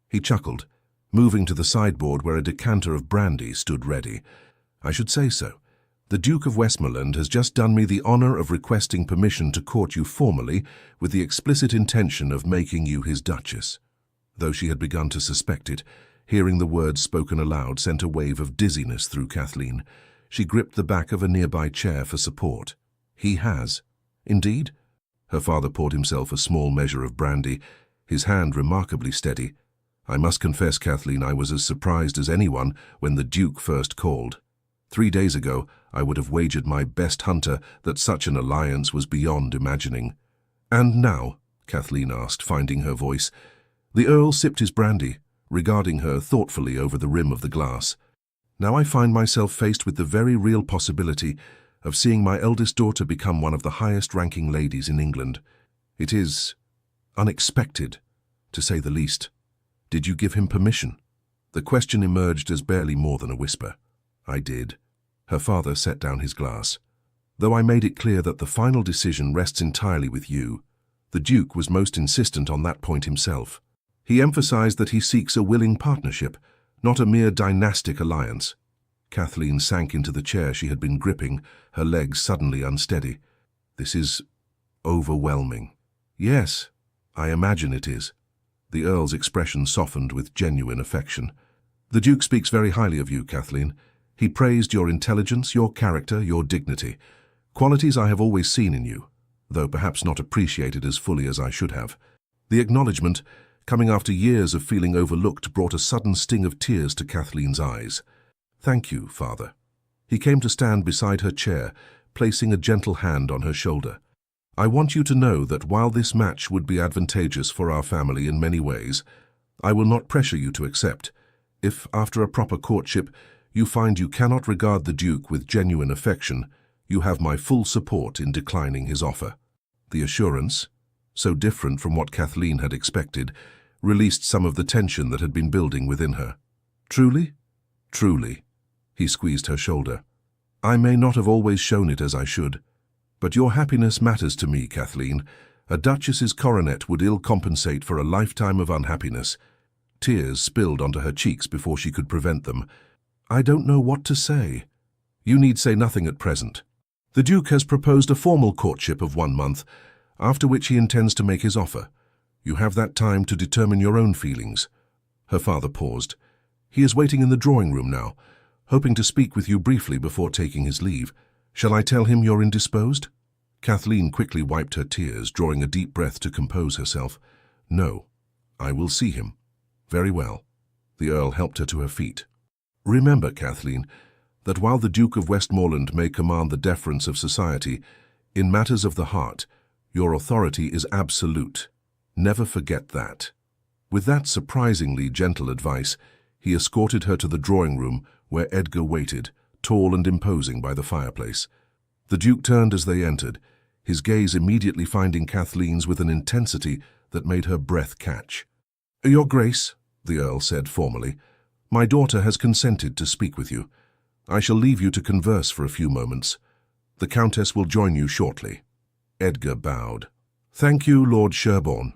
he chuckled, moving to the sideboard where a decanter of brandy stood ready. "I should say so. The Duke of Westmoreland has just done me the honor of requesting permission to court you formally with the explicit intention of making you his Duchess." Though she had begun to suspect it, hearing the words spoken aloud sent a wave of dizziness through Kathleen. She gripped the back of a nearby chair for support. "He has." "Indeed?" Her father poured himself a small measure of brandy, his hand remarkably steady. "I must confess, Kathleen, I was as surprised as anyone when the Duke first called. 3 days ago, I would have wagered my best hunter that such an alliance was beyond imagining." "And now?" Kathleen asked, finding her voice. The Earl sipped his brandy, regarding her thoughtfully over the rim of the glass. "Now I find myself faced with the very real possibility of seeing my eldest daughter become one of the highest-ranking ladies in England. It is unexpected, to say the least. Did you give him permission?" The question emerged as barely more than a whisper. "I did." Her father set down his glass. "Though I made it clear that the final decision rests entirely with you. The Duke was most insistent on that point himself. He emphasized that he seeks a willing partnership, not a mere dynastic alliance." Kathleen sank into the chair she had been gripping, her legs suddenly unsteady. "This is overwhelming." "Yes, I imagine it is." The Earl's expression softened with genuine affection. "The Duke speaks very highly of you, Kathleen. He praised your intelligence, your character, your dignity, qualities I have always seen in you, though perhaps not appreciated as fully as I should have." The acknowledgement, coming after years of feeling overlooked, brought a sudden sting of tears to Kathleen's eyes. "Thank you, Father." He came to stand beside her chair, placing a gentle hand on her shoulder. "I want you to know that while this match would be advantageous for our family in many ways, I will not pressure you to accept. If, after a proper courtship, you find you cannot regard the Duke with genuine affection, you have my full support in declining his offer." The assurance, so different from what Kathleen had expected, released some of the tension that had been building within her. "Truly?" "Truly." He squeezed her shoulder. "I may not have always shown it as I should, but your happiness matters to me, Kathleen. A duchess's coronet would ill compensate for a lifetime of unhappiness." Tears spilled onto her cheeks before she could prevent them. "I don't know what to say." "You need say nothing at present. The Duke has proposed a formal courtship of 1 month, after which he intends to make his offer. You have that time to determine your own feelings." Her father paused. "He is waiting in the drawing-room now, hoping to speak with you briefly before taking his leave. Shall I tell him you're indisposed?" Kathleen quickly wiped her tears, drawing a deep breath to compose herself. "No, I will see him." "Very well." The Earl helped her to her feet. "Remember, Kathleen, that while the Duke of Westmoreland may command the deference of society, in matters of the heart, your authority is absolute. Never forget that." With that surprisingly gentle advice, he escorted her to the drawing-room, where Edgar waited, tall and imposing by the fireplace. The Duke turned as they entered, his gaze immediately finding Kathleen's with an intensity that made her breath catch. "Your Grace," the Earl said formally, "my daughter has consented to speak with you. I shall leave you to converse for a few moments. The Countess will join you shortly." Edgar bowed. "Thank you, Lord Sherborne."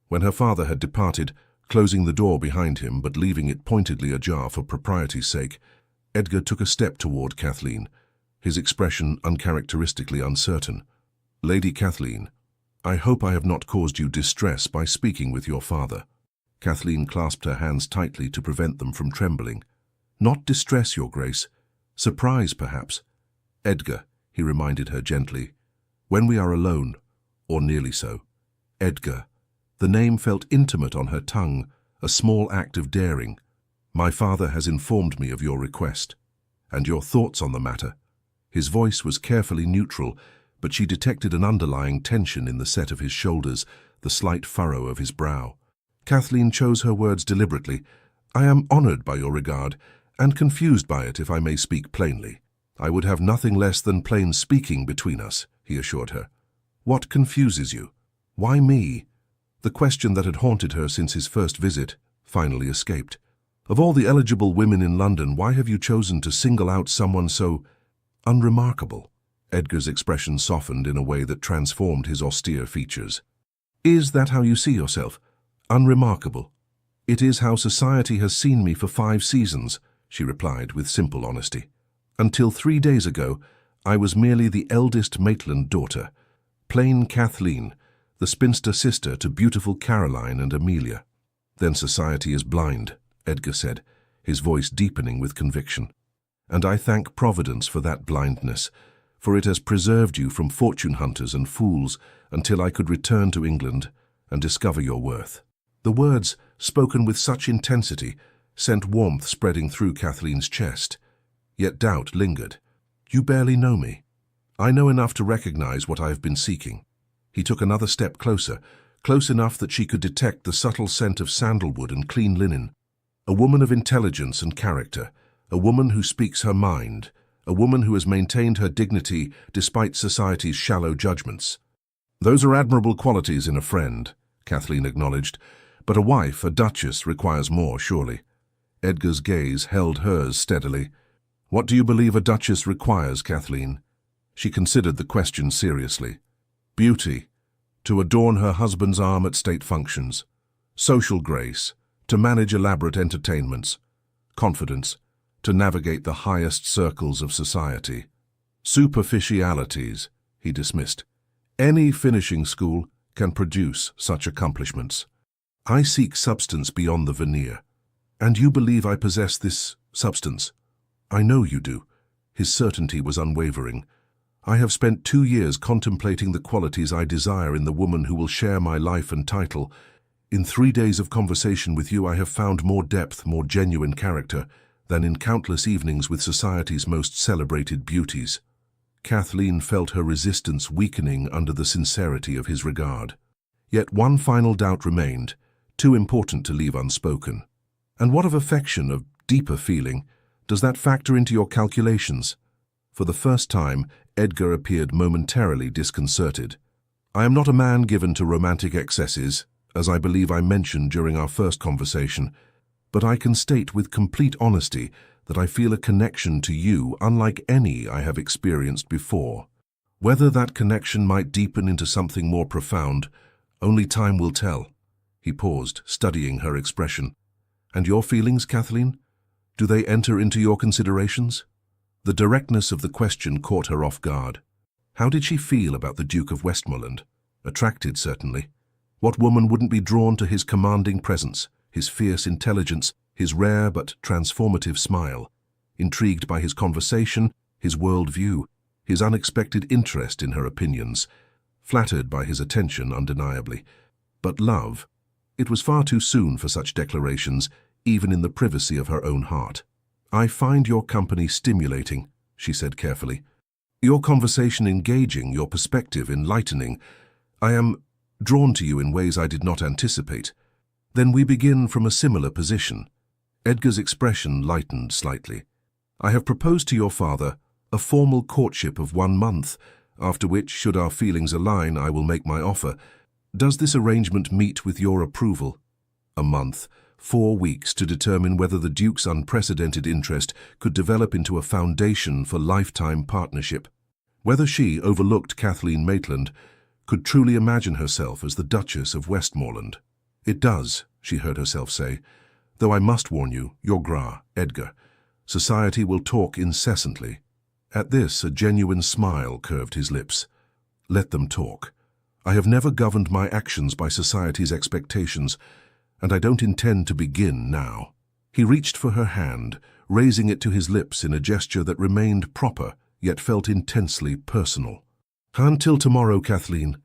When her father had departed, closing the door behind him but leaving it pointedly ajar for propriety's sake, Edgar took a step toward Kathleen, his expression uncharacteristically uncertain. "Lady Kathleen, I hope I have not caused you distress by speaking with your father." Kathleen clasped her hands tightly to prevent them from trembling. "Not distress, Your Grace. Surprise, perhaps." "Edgar," he reminded her gently, "when we are alone, or nearly so." "Edgar." The name felt intimate on her tongue, a small act of daring. "My father has informed me of your request, and your thoughts on the matter." His voice was carefully neutral, but she detected an underlying tension in the set of his shoulders, the slight furrow of his brow. Kathleen chose her words deliberately. "I am honored by your regard, and confused by it, if I may speak plainly." "I would have nothing less than plain speaking between us," he assured her. "What confuses you? Why me?" The question that had haunted her since his first visit finally escaped. "Of all the eligible women in London, why have you chosen to single out someone so unremarkable?" Edgar's expression softened in a way that transformed his austere features. "Is that how you see yourself? Unremarkable?" "It is how society has seen me for 5 seasons," she replied with simple honesty. "Until 3 days ago, I was merely the eldest Maitland daughter, plain Kathleen, the spinster sister to beautiful Caroline and Amelia." "Then society is blind," Edgar said, his voice deepening with conviction. "And I thank Providence for that blindness, for it has preserved you from fortune hunters and fools until I could return to England and discover your worth." The words, spoken with such intensity, sent warmth spreading through Kathleen's chest. Yet doubt lingered. "You barely know me. I know enough to recognize what I have been seeking." He took another step closer, close enough that she could detect the subtle scent of sandalwood and clean linen. "A woman of intelligence and character, a woman who speaks her mind, a woman who has maintained her dignity despite society's shallow judgments." "Those are admirable qualities in a friend," Kathleen acknowledged, "but a wife, a duchess, requires more, surely." Edgar's gaze held hers steadily. "What do you believe a duchess requires, Kathleen?" She considered the question seriously. "Beauty, to adorn her husband's arm at state functions. Social grace, to manage elaborate entertainments. Confidence, to navigate the highest circles of society. Superficialities," he dismissed. "Any finishing school can produce such accomplishments. I seek substance beyond the veneer. And you believe I possess this substance?" "I know you do." His certainty was unwavering. "I have spent 2 years contemplating the qualities I desire in the woman who will share my life and title. In 3 days of conversation with you, I have found more depth, more genuine character, than in countless evenings with society's most celebrated beauties." Kathleen felt her resistance weakening under the sincerity of his regard. Yet one final doubt remained, too important to leave unspoken. "And what of affection, of deeper feeling? Does that factor into your calculations?" For the first time, Edgar appeared momentarily disconcerted. "I am not a man given to romantic excesses, as I believe I mentioned during our first conversation, but I can state with complete honesty that I feel a connection to you unlike any I have experienced before. Whether that connection might deepen into something more profound, only time will tell." He paused, studying her expression. "And your feelings, Kathleen? Do they enter into your considerations?" The directness of the question caught her off guard. How did she feel about the Duke of Westmoreland? Attracted, certainly. What woman wouldn't be drawn to his commanding presence, his fierce intelligence, his rare but transformative smile? Intrigued by his conversation, his world-view, his unexpected interest in her opinions. Flattered by his attention, undeniably. But love? It was far too soon for such declarations, even in the privacy of her own heart. "I find your company stimulating," she said carefully. "Your conversation engaging, your perspective enlightening. I am drawn to you in ways I did not anticipate. Then we begin from a similar position." Edgar's expression lightened slightly. I have proposed to your father a formal courtship of 1 month, after which, should our feelings align, I will make my offer. Does this arrangement meet with your approval? A month, 4 weeks to determine whether the Duke's unprecedented interest could develop into a foundation for lifetime partnership. Whether she, overlooked Kathleen Maitland, could truly imagine herself as the Duchess of Westmoreland. It does, she heard herself say, though I must warn you, your Gra, Edgar. Society will talk incessantly. At this, a genuine smile curved his lips. Let them talk. I have never governed my actions by society's expectations, and I don't intend to begin now. He reached for her hand, raising it to his lips in a gesture that remained proper, yet felt intensely personal. Until tomorrow, Kathleen.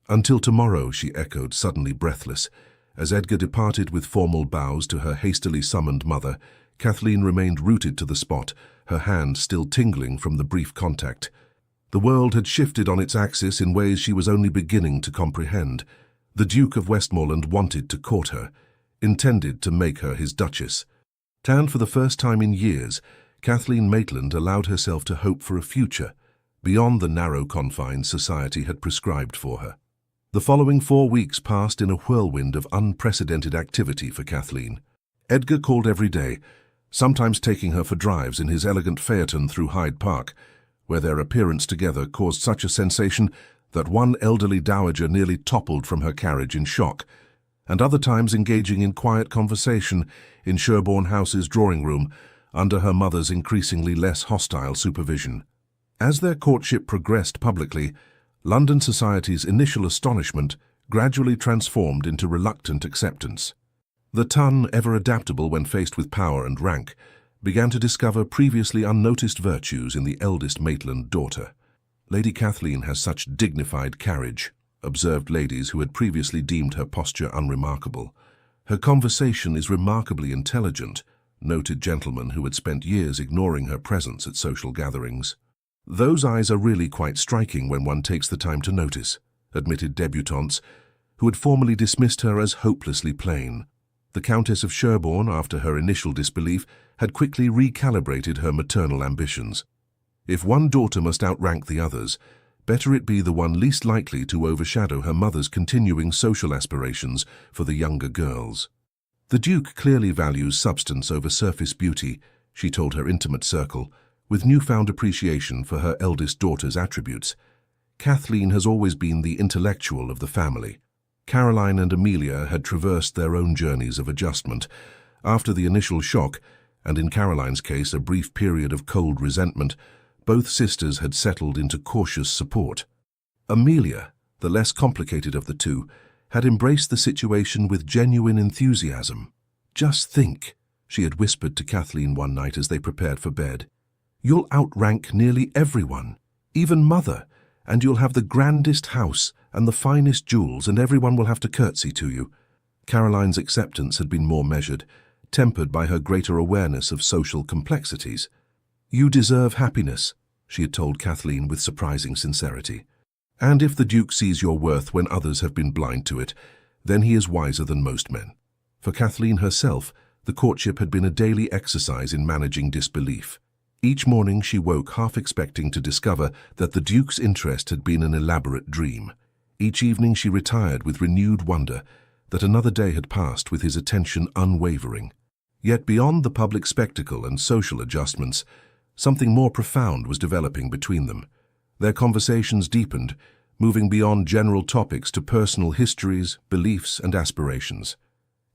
Until tomorrow, she echoed, suddenly breathless. As Edgar departed with formal bows to her hastily summoned mother, Kathleen remained rooted to the spot, her hand still tingling from the brief contact. The world had shifted on its axis in ways she was only beginning to comprehend. The Duke of Westmoreland wanted to court her, intended to make her his Duchess. And for the first time in years, Kathleen Maitland allowed herself to hope for a future, beyond the narrow confines society had prescribed for her. The following 4 weeks passed in a whirlwind of unprecedented activity for Kathleen. Edgar called every day, sometimes taking her for drives in his elegant phaeton through Hyde Park, where their appearance together caused such a sensation that one elderly dowager nearly toppled from her carriage in shock, and other times engaging in quiet conversation in Sherborne House's drawing room under her mother's increasingly less hostile supervision. As their courtship progressed publicly, London society's initial astonishment gradually transformed into reluctant acceptance. The ton, ever adaptable when faced with power and rank, began to discover previously unnoticed virtues in the eldest Maitland daughter. Lady Kathleen has such dignified carriage, observed ladies who had previously deemed her posture unremarkable. Her conversation is remarkably intelligent, noted gentlemen who had spent years ignoring her presence at social gatherings. Those eyes are really quite striking when one takes the time to notice, admitted debutantes, who had formerly dismissed her as hopelessly plain. The Countess of Sherborne, after her initial disbelief, had quickly recalibrated her maternal ambitions. If one daughter must outrank the others, better it be the one least likely to overshadow her mother's continuing social aspirations for the younger girls. The Duke clearly values substance over surface beauty, she told her intimate circle, with newfound appreciation for her eldest daughter's attributes. Kathleen has always been the intellectual of the family. Caroline and Amelia had traversed their own journeys of adjustment. After the initial shock, and in Caroline's case a brief period of cold resentment, both sisters had settled into cautious support. Amelia, the less complicated of the two, had embraced the situation with genuine enthusiasm. "Just think," she had whispered to Kathleen one night as they prepared for bed. "You'll outrank nearly everyone, even Mother, and you'll have the grandest house and the finest jewels, and everyone will have to curtsy to you." Caroline's acceptance had been more measured, tempered by her greater awareness of social complexities. "You deserve happiness," she had told Kathleen with surprising sincerity. "And if the Duke sees your worth when others have been blind to it, then he is wiser than most men." For Kathleen herself, the courtship had been a daily exercise in managing disbelief. Each morning she woke half expecting to discover that the Duke's interest had been an elaborate dream. Each evening she retired with renewed wonder that another day had passed with his attention unwavering. Yet beyond the public spectacle and social adjustments, something more profound was developing between them. Their conversations deepened, moving beyond general topics to personal histories, beliefs, and aspirations.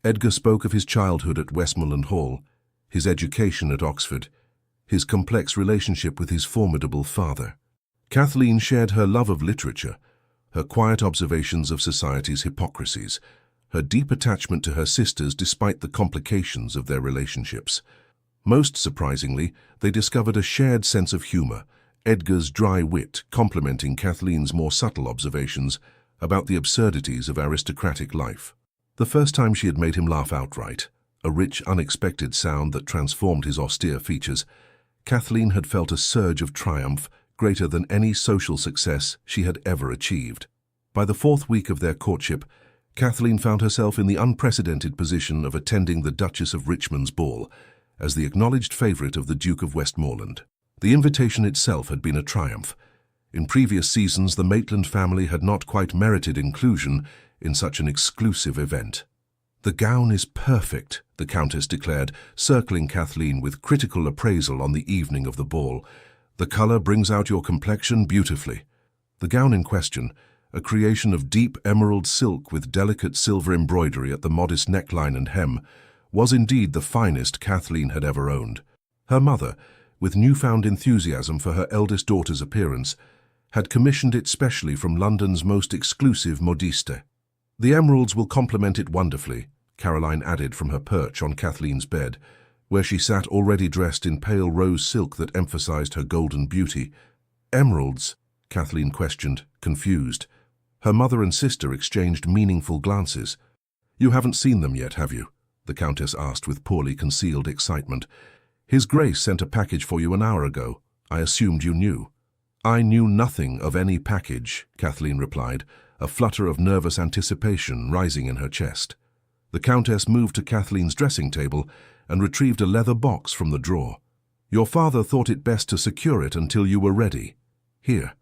Edgar spoke of his childhood at Westmoreland Hall, his education at Oxford, his complex relationship with his formidable father. Kathleen shared her love of literature, her quiet observations of society's hypocrisies, her deep attachment to her sisters despite the complications of their relationships. Most surprisingly, they discovered a shared sense of humor, Edgar's dry wit complementing Kathleen's more subtle observations about the absurdities of aristocratic life. The first time she had made him laugh outright, a rich, unexpected sound that transformed his austere features, Kathleen had felt a surge of triumph greater than any social success she had ever achieved. By the 4th week of their courtship, Kathleen found herself in the unprecedented position of attending the Duchess of Richmond's ball, as the acknowledged favourite of the Duke of Westmoreland. The invitation itself had been a triumph. In previous seasons, the Maitland family had not quite merited inclusion in such an exclusive event. "The gown is perfect," the Countess declared, circling Kathleen with critical appraisal on the evening of the ball. "The colour brings out your complexion beautifully." The gown in question, a creation of deep emerald silk with delicate silver embroidery at the modest neckline and hem, was indeed the finest Kathleen had ever owned. Her mother, with newfound enthusiasm for her eldest daughter's appearance, had commissioned it specially from London's most exclusive modiste. "The emeralds will complement it wonderfully," Caroline added from her perch on Kathleen's bed, where she sat already dressed in pale rose silk that emphasized her golden beauty. "Emeralds?" Kathleen questioned, confused. Her mother and sister exchanged meaningful glances. "You haven't seen them yet, have you?" the Countess asked with poorly concealed excitement. "His Grace sent a package for you an hour ago. I assumed you knew." "I knew nothing of any package," Kathleen replied, a flutter of nervous anticipation rising in her chest. The Countess moved to Kathleen's dressing table and retrieved a leather box from the drawer. "Your father thought it best to secure it until you were ready. Here."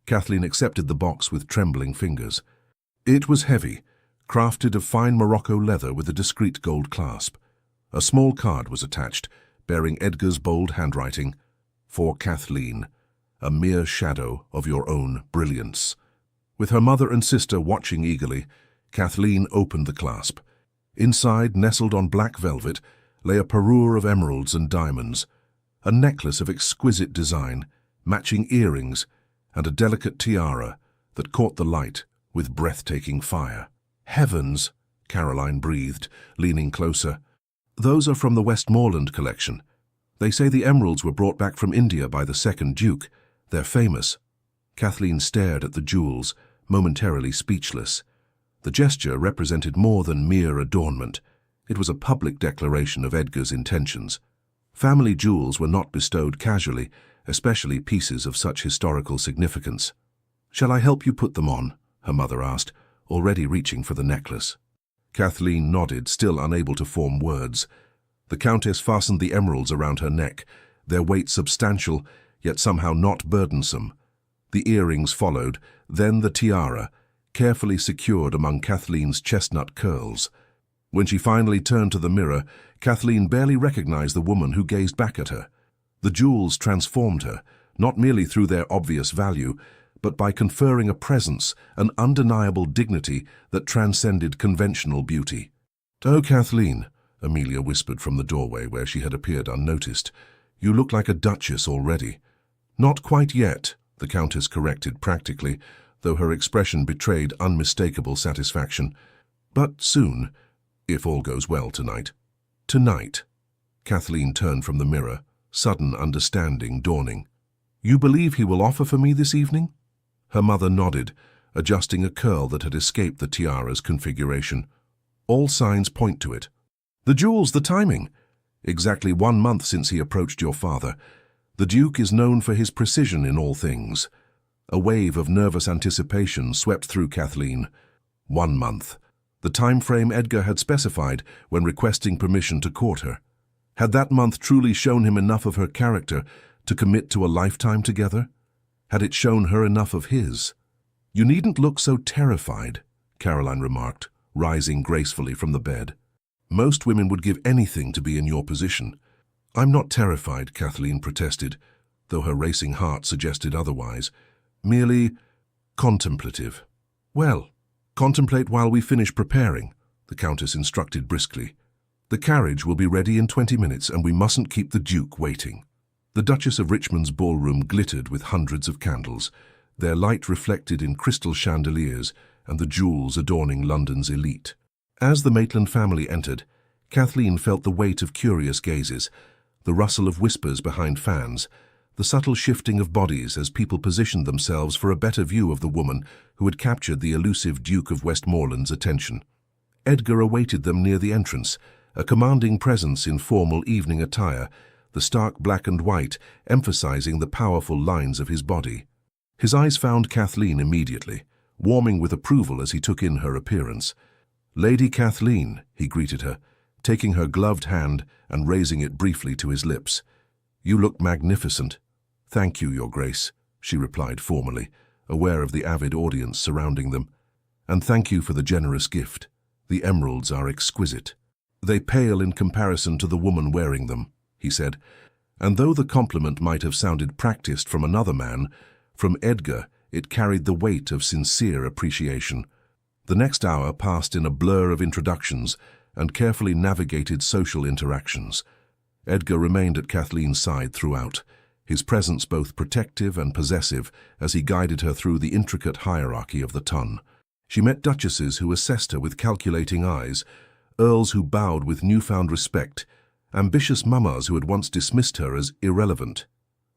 Kathleen accepted the box with trembling fingers. It was heavy, crafted of fine Morocco leather with a discreet gold clasp. A small card was attached, bearing Edgar's bold handwriting, "For Kathleen, a mere shadow of your own brilliance." With her mother and sister watching eagerly, Kathleen opened the clasp. Inside, nestled on black velvet, lay a parure of emeralds and diamonds, a necklace of exquisite design, matching earrings, and a delicate tiara that caught the light with breathtaking fire. "Heavens!" Caroline breathed, leaning closer. "Those are from the Westmoreland collection. They say the emeralds were brought back from India by the second Duke. They're famous." Kathleen stared at the jewels, momentarily speechless. The gesture represented more than mere adornment. It was a public declaration of Edgar's intentions. Family jewels were not bestowed casually, especially pieces of such historical significance. "Shall I help you put them on?" her mother asked, already reaching for the necklace. Kathleen nodded, still unable to form words. The Countess fastened the emeralds around her neck, their weight substantial, yet somehow not burdensome. The earrings followed, then the tiara, carefully secured among Kathleen's chestnut curls. When she finally turned to the mirror, Kathleen barely recognized the woman who gazed back at her. The jewels transformed her, not merely through their obvious value, but by conferring a presence, an undeniable dignity that transcended conventional beauty. "Oh, Kathleen," Amelia whispered from the doorway where she had appeared unnoticed, "you look like a duchess already." "Not quite yet," the Countess corrected practically, though her expression betrayed unmistakable satisfaction. "But soon, if all goes well tonight." "Tonight?" Kathleen turned from the mirror, sudden understanding dawning. "You believe he will offer for me this evening?" Her mother nodded, adjusting a curl that had escaped the tiara's configuration. "All signs point to it." "The jewels, the timing!" "Exactly 1 month since he approached your father. The Duke is known for his precision in all things." A wave of nervous anticipation swept through Kathleen. 1 month. The time frame Edgar had specified when requesting permission to court her. Had that month truly shown him enough of her character to commit to a lifetime together? Had it shown her enough of his? "You needn't look so terrified," Caroline remarked, rising gracefully from the bed. "Most women would give anything to be in your position." "I'm not terrified," Kathleen protested, though her racing heart suggested otherwise. "Merely contemplative." "Well, contemplate while we finish preparing," the Countess instructed briskly. "The carriage will be ready in 20 minutes, and we mustn't keep the Duke waiting." The Duchess of Richmond's ballroom glittered with hundreds of candles, their light reflected in crystal chandeliers and the jewels adorning London's elite. As the Maitland family entered, Kathleen felt the weight of curious gazes, the rustle of whispers behind fans, the subtle shifting of bodies as people positioned themselves for a better view of the woman who had captured the elusive Duke of Westmoreland's attention. Edgar awaited them near the entrance, a commanding presence in formal evening attire, the stark black and white emphasizing the powerful lines of his body. His eyes found Kathleen immediately, warming with approval as he took in her appearance. "Lady Kathleen," he greeted her, taking her gloved hand and raising it briefly to his lips. "You look magnificent." "Thank you, Your Grace," she replied formally, aware of the avid audience surrounding them. "And thank you for the generous gift. The emeralds are exquisite." "They pale in comparison to the woman wearing them," he said. And though the compliment might have sounded practiced from another man, from Edgar it carried the weight of sincere appreciation. The next hour passed in a blur of introductions and carefully navigated social interactions. Edgar remained at Kathleen's side throughout, his presence both protective and possessive as he guided her through the intricate hierarchy of the ton. She met duchesses who assessed her with calculating eyes, earls who bowed with newfound respect, ambitious mamas who had once dismissed her as irrelevant.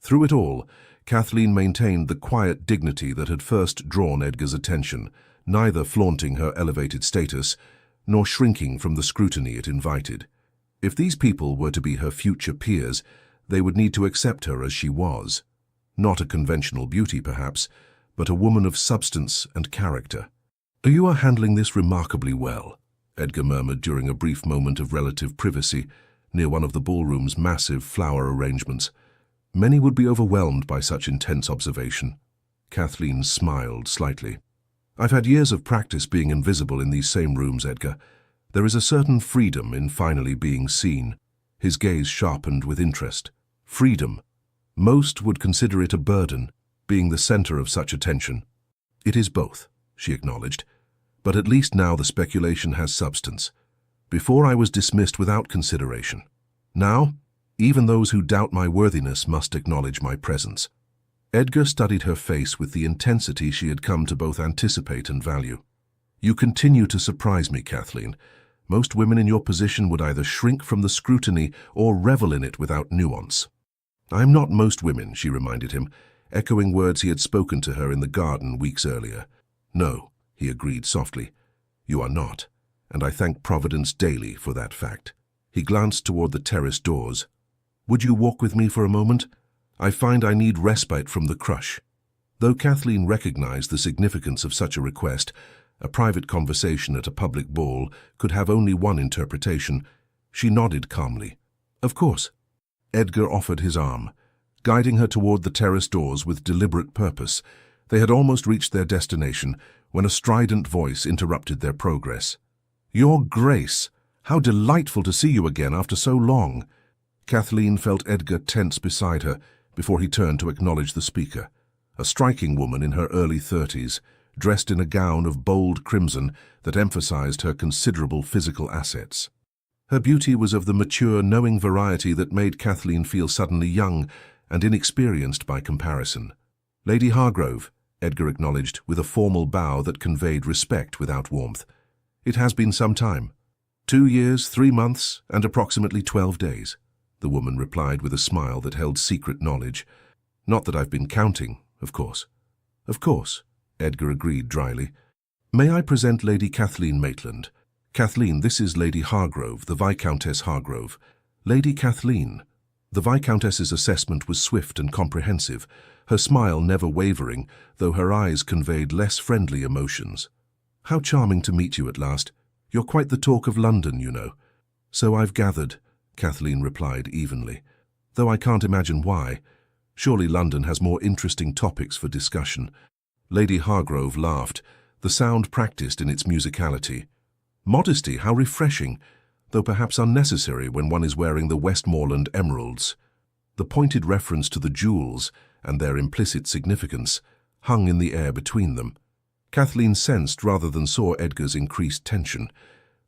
Through it all, Kathleen maintained the quiet dignity that had first drawn Edgar's attention, neither flaunting her elevated status, nor shrinking from the scrutiny it invited. If these people were to be her future peers, they would need to accept her as she was. Not a conventional beauty, perhaps, but a woman of substance and character. "You are handling this remarkably well," Edgar murmured during a brief moment of relative privacy near one of the ballroom's massive flower arrangements. Many would be overwhelmed by such intense observation. Kathleen smiled slightly. "I've had years of practice being invisible in these same rooms, Edgar. There is a certain freedom in finally being seen." His gaze sharpened with interest. Freedom. Most would consider it a burden, being the center of such attention. "It is both," she acknowledged. "But at least now the speculation has substance. Before I was dismissed without consideration. Now, even those who doubt my worthiness must acknowledge my presence." Edgar studied her face with the intensity she had come to both anticipate and value. "You continue to surprise me, Kathleen. Most women in your position would either shrink from the scrutiny or revel in it without nuance." "I am not most women," she reminded him, echoing words he had spoken to her in the garden weeks earlier. "No," he agreed softly. "You are not, and I thank Providence daily for that fact." He glanced toward the terrace doors. "Would you walk with me for a moment? I find I need respite from the crush." Though Kathleen recognized the significance of such a request, a private conversation at a public ball could have only one interpretation. She nodded calmly. "Of course." Edgar offered his arm, guiding her toward the terrace doors with deliberate purpose. They had almost reached their destination when a strident voice interrupted their progress. "Your Grace, how delightful to see you again after so long." Kathleen felt Edgar tense beside her before he turned to acknowledge the speaker, a striking woman in her early 30s, dressed in a gown of bold crimson that emphasized her considerable physical assets. Her beauty was of the mature, knowing variety that made Kathleen feel suddenly young and inexperienced by comparison. "Lady Hargrove," Edgar acknowledged with a formal bow that conveyed respect without warmth. "It has been some time. 2 years, 3 months, and approximately 12 days. The woman replied with a smile that held secret knowledge. "Not that I've been counting, of course." "Of course," Edgar agreed dryly. "May I present Lady Kathleen Maitland? Kathleen, this is Lady Hargrove, the Viscountess Hargrove." "Lady Kathleen." The Viscountess's assessment was swift and comprehensive, her smile never wavering, though her eyes conveyed less friendly emotions. "How charming to meet you at last. You're quite the talk of London, you know." "So I've gathered," Kathleen replied evenly. "Though I can't imagine why. Surely London has more interesting topics for discussion." Lady Hargrove laughed, the sound practiced in its musicality. "Modesty, how refreshing, though perhaps unnecessary when one is wearing the Westmoreland emeralds." The pointed reference to the jewels and their implicit significance hung in the air between them. Kathleen sensed rather than saw Edgar's increased tension.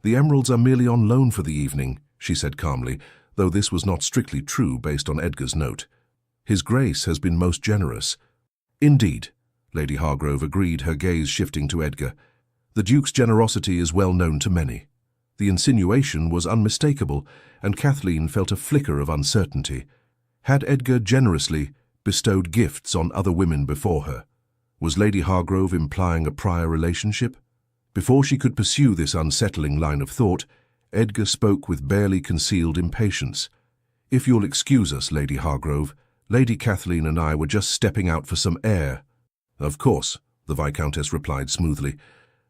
"The emeralds are merely on loan for the evening," she said calmly, though this was not strictly true based on Edgar's note. "His Grace has been most generous." "Indeed," Lady Hargrove agreed, her gaze shifting to Edgar. "The Duke's generosity is well known to many." The insinuation was unmistakable, and Kathleen felt a flicker of uncertainty. Had Edgar generously bestowed gifts on other women before her? Was Lady Hargrove implying a prior relationship? Before she could pursue this unsettling line of thought, Edgar spoke with barely concealed impatience. "If you'll excuse us, Lady Hargrove, Lady Kathleen and I were just stepping out for some air." "Of course," the Viscountess replied smoothly.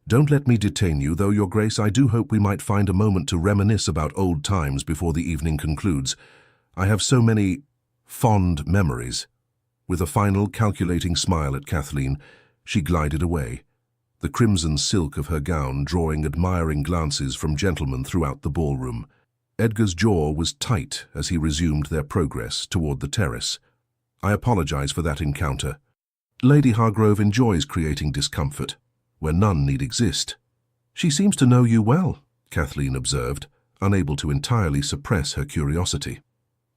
Don't let me detain you, though, Your Grace. I do hope we might find a moment to reminisce about old times before the evening concludes. I have so many fond memories." With a final calculating smile at Kathleen, she glided away, the crimson silk of her gown drawing admiring glances from gentlemen throughout the ballroom. Edgar's jaw was tight as he resumed their progress toward the terrace. "I apologize for that encounter. Lady Hargrove enjoys creating discomfort where none need exist." "She seems to know you well," Kathleen observed, unable to entirely suppress her curiosity.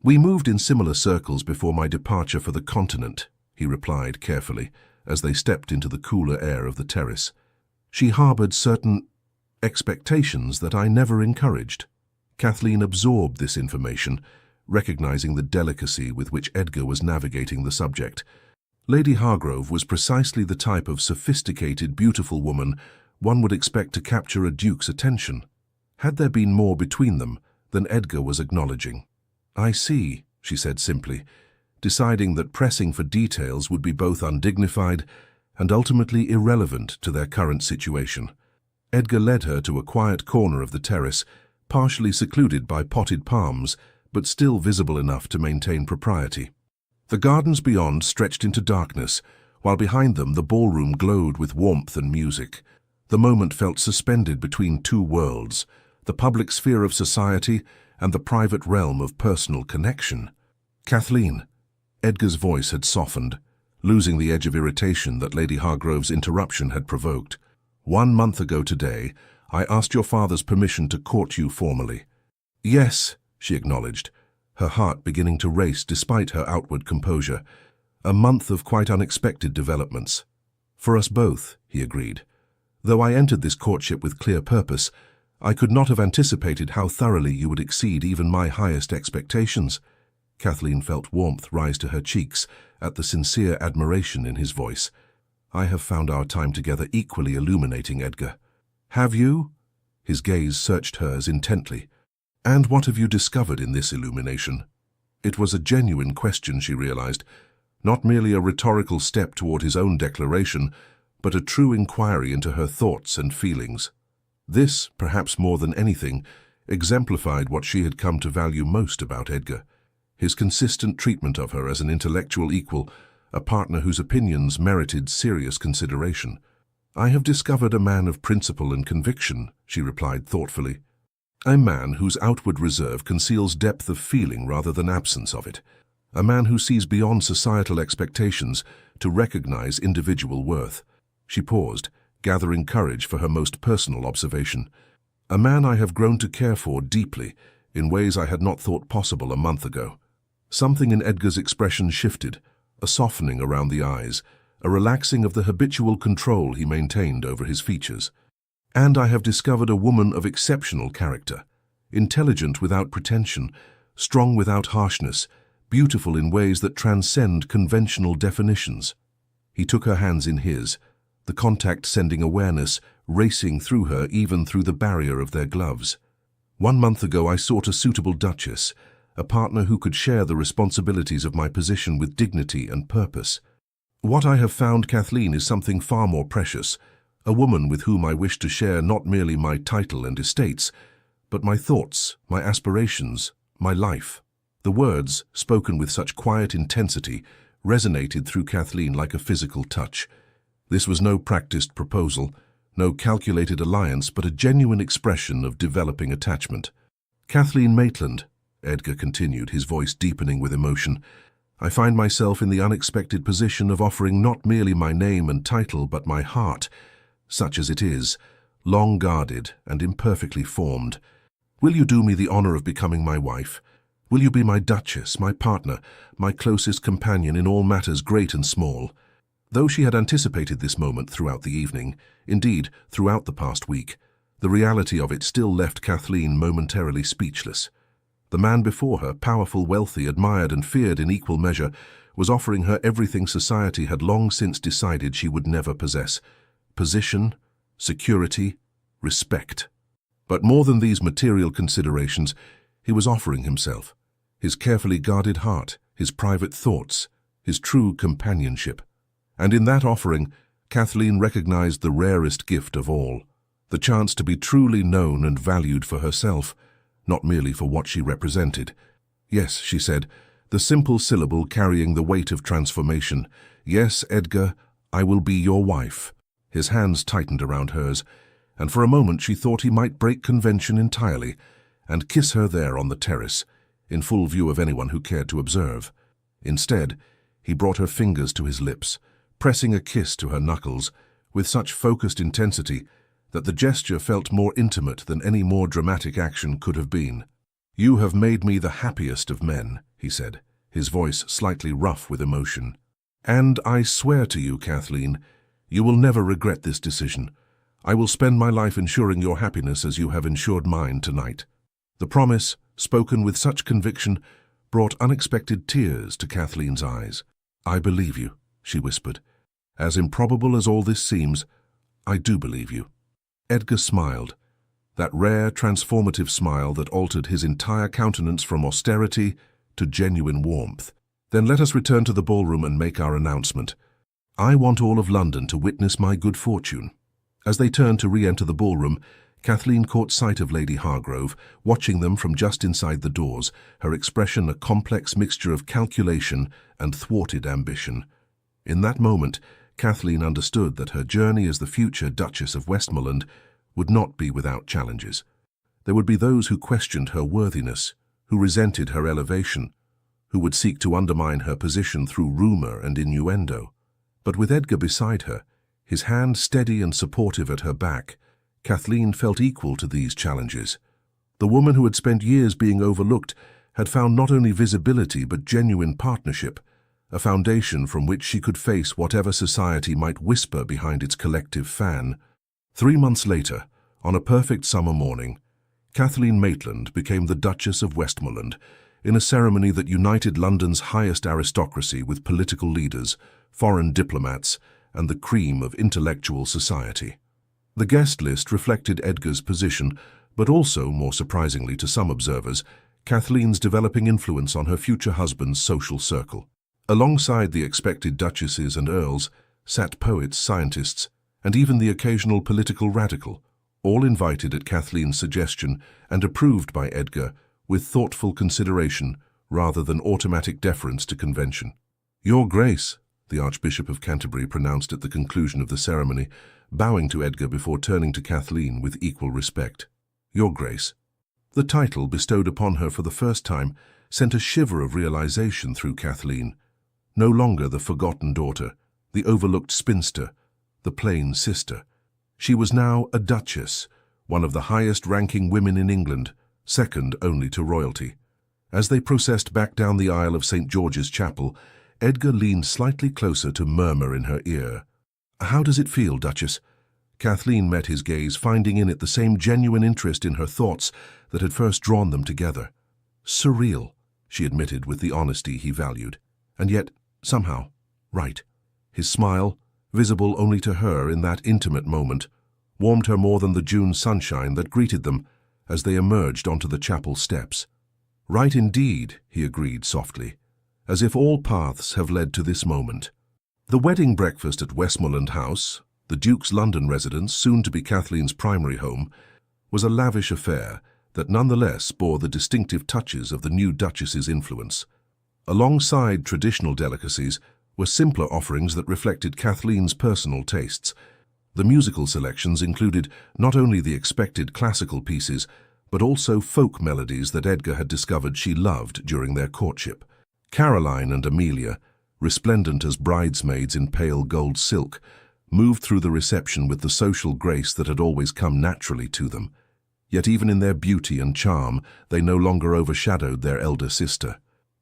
"We moved in similar circles before my departure for the continent," he replied carefully, as they stepped into the cooler air of the terrace. "She harbored certain expectations that I never encouraged." Kathleen absorbed this information, recognizing the delicacy with which Edgar was navigating the subject. Lady Hargrove was precisely the type of sophisticated, beautiful woman one would expect to capture a duke's attention. Had there been more between them than Edgar was acknowledging? "I see," she said simply, deciding that pressing for details would be both undignified and ultimately irrelevant to their current situation. Edgar led her to a quiet corner of the terrace, partially secluded by potted palms, but still visible enough to maintain propriety. The gardens beyond stretched into darkness, while behind them the ballroom glowed with warmth and music. The moment felt suspended between two worlds, the public sphere of society and the private realm of personal connection. "Kathleen," Edgar's voice had softened, losing the edge of irritation that Lady Hargrove's interruption had provoked. "1 month ago today, I asked your father's permission to court you formally." "Yes," she acknowledged, her heart beginning to race despite her outward composure. "A month of quite unexpected developments." "For us both," he agreed. "Though I entered this courtship with clear purpose, I could not have anticipated how thoroughly you would exceed even my highest expectations." Kathleen felt warmth rise to her cheeks at the sincere admiration in his voice. "I have found our time together equally illuminating, Edgar." "Have you?" His gaze searched hers intently. "And what have you discovered in this illumination?" It was a genuine question, she realized, not merely a rhetorical step toward his own declaration, but a true inquiry into her thoughts and feelings. This, perhaps more than anything, exemplified what she had come to value most about Edgar: his consistent treatment of her as an intellectual equal, a partner whose opinions merited serious consideration. "I have discovered a man of principle and conviction," she replied thoughtfully. "A man whose outward reserve conceals depth of feeling rather than absence of it. A man who sees beyond societal expectations to recognize individual worth." She paused, gathering courage for her most personal observation. "A man I have grown to care for deeply, in ways I had not thought possible a month ago." Something in Edgar's expression shifted, a softening around the eyes, a relaxing of the habitual control he maintained over his features. "And I have discovered a woman of exceptional character, intelligent without pretension, strong without harshness, beautiful in ways that transcend conventional definitions." He took her hands in his, the contact sending awareness racing through her even through the barrier of their gloves. "1 month ago I sought a suitable duchess, a partner who could share the responsibilities of my position with dignity and purpose. What I have found, Kathleen, is something far more precious, a woman with whom I wish to share not merely my title and estates, but my thoughts, my aspirations, my life." The words, spoken with such quiet intensity, resonated through Kathleen like a physical touch. This was no practiced proposal, no calculated alliance, but a genuine expression of developing attachment. "Kathleen Maitland," Edgar continued, his voice deepening with emotion, "I find myself in the unexpected position of offering not merely my name and title, but my heart, such as it is, long guarded and imperfectly formed. Will you do me the honor of becoming my wife? Will you be my duchess, my partner, my closest companion in all matters great and small?" Though she had anticipated this moment throughout the evening, indeed, throughout the past week, the reality of it still left Kathleen momentarily speechless. The man before her, powerful, wealthy, admired and feared in equal measure, was offering her everything society had long since decided she would never possess: position, security, respect. But more than these material considerations, he was offering himself, his carefully guarded heart, his private thoughts, his true companionship. And in that offering, Kathleen recognized the rarest gift of all, the chance to be truly known and valued for herself, not merely for what she represented. "Yes," she said, the simple syllable carrying the weight of transformation. "Yes, Edgar, I will be your wife." His hands tightened around hers, and for a moment she thought he might break convention entirely and kiss her there on the terrace, in full view of anyone who cared to observe. Instead, he brought her fingers to his lips, pressing a kiss to her knuckles with such focused intensity that the gesture felt more intimate than any more dramatic action could have been. "You have made me the happiest of men," he said, his voice slightly rough with emotion. "And I swear to you, Kathleen, you will never regret this decision. I will spend my life ensuring your happiness as you have ensured mine tonight." The promise, spoken with such conviction, brought unexpected tears to Kathleen's eyes. "I believe you," she whispered. "As improbable as all this seems, I do believe you." Edgar smiled, that rare, transformative smile that altered his entire countenance from austerity to genuine warmth. "Then let us return to the ballroom and make our announcement. I want all of London to witness my good fortune." As they turned to re-enter the ballroom, Kathleen caught sight of Lady Hargrove, watching them from just inside the doors, her expression a complex mixture of calculation and thwarted ambition. In that moment, Kathleen understood that her journey as the future Duchess of Westmoreland would not be without challenges. There would be those who questioned her worthiness, who resented her elevation, who would seek to undermine her position through rumor and innuendo. But with Edgar beside her, his hand steady and supportive at her back, Kathleen felt equal to these challenges. The woman who had spent years being overlooked had found not only visibility but genuine partnership, a foundation from which she could face whatever society might whisper behind its collective fan. 3 months later, on a perfect summer morning, Kathleen Maitland became the Duchess of Westmoreland in a ceremony that united London's highest aristocracy with political leaders, foreign diplomats, and the cream of intellectual society. The guest list reflected Edgar's position, but also, more surprisingly to some observers, Kathleen's developing influence on her future husband's social circle. Alongside the expected duchesses and earls sat poets, scientists, and even the occasional political radical, all invited at Kathleen's suggestion and approved by Edgar with thoughtful consideration rather than automatic deference to convention. "Your Grace," the Archbishop of Canterbury pronounced at the conclusion of the ceremony, bowing to Edgar before turning to Kathleen with equal respect. "Your Grace." The title bestowed upon her for the first time sent a shiver of realization through Kathleen. No longer the forgotten daughter, the overlooked spinster, the plain sister. She was now a duchess, one of the highest-ranking women in England, second only to royalty. As they processed back down the aisle of St. George's Chapel, Edgar leaned slightly closer to murmur in her ear. "How does it feel, Duchess?" Kathleen met his gaze, finding in it the same genuine interest in her thoughts that had first drawn them together. "Surreal," she admitted with the honesty he valued. And yet, somehow, right. His smile, visible only to her in that intimate moment, warmed her more than the June sunshine that greeted them as they emerged onto the chapel steps. "Right indeed," he agreed softly, "as if all paths have led to this moment." The wedding breakfast at Westmoreland House, the Duke's London residence, soon to be Kathleen's primary home, was a lavish affair that nonetheless bore the distinctive touches of the new Duchess's influence. Alongside traditional delicacies were simpler offerings that reflected Kathleen's personal tastes. The musical selections included not only the expected classical pieces, but also folk melodies that Edgar had discovered she loved during their courtship. Caroline and Amelia, resplendent as bridesmaids in pale gold silk, moved through the reception with the social grace that had always come naturally to them. Yet even in their beauty and charm, they no longer overshadowed their elder sister.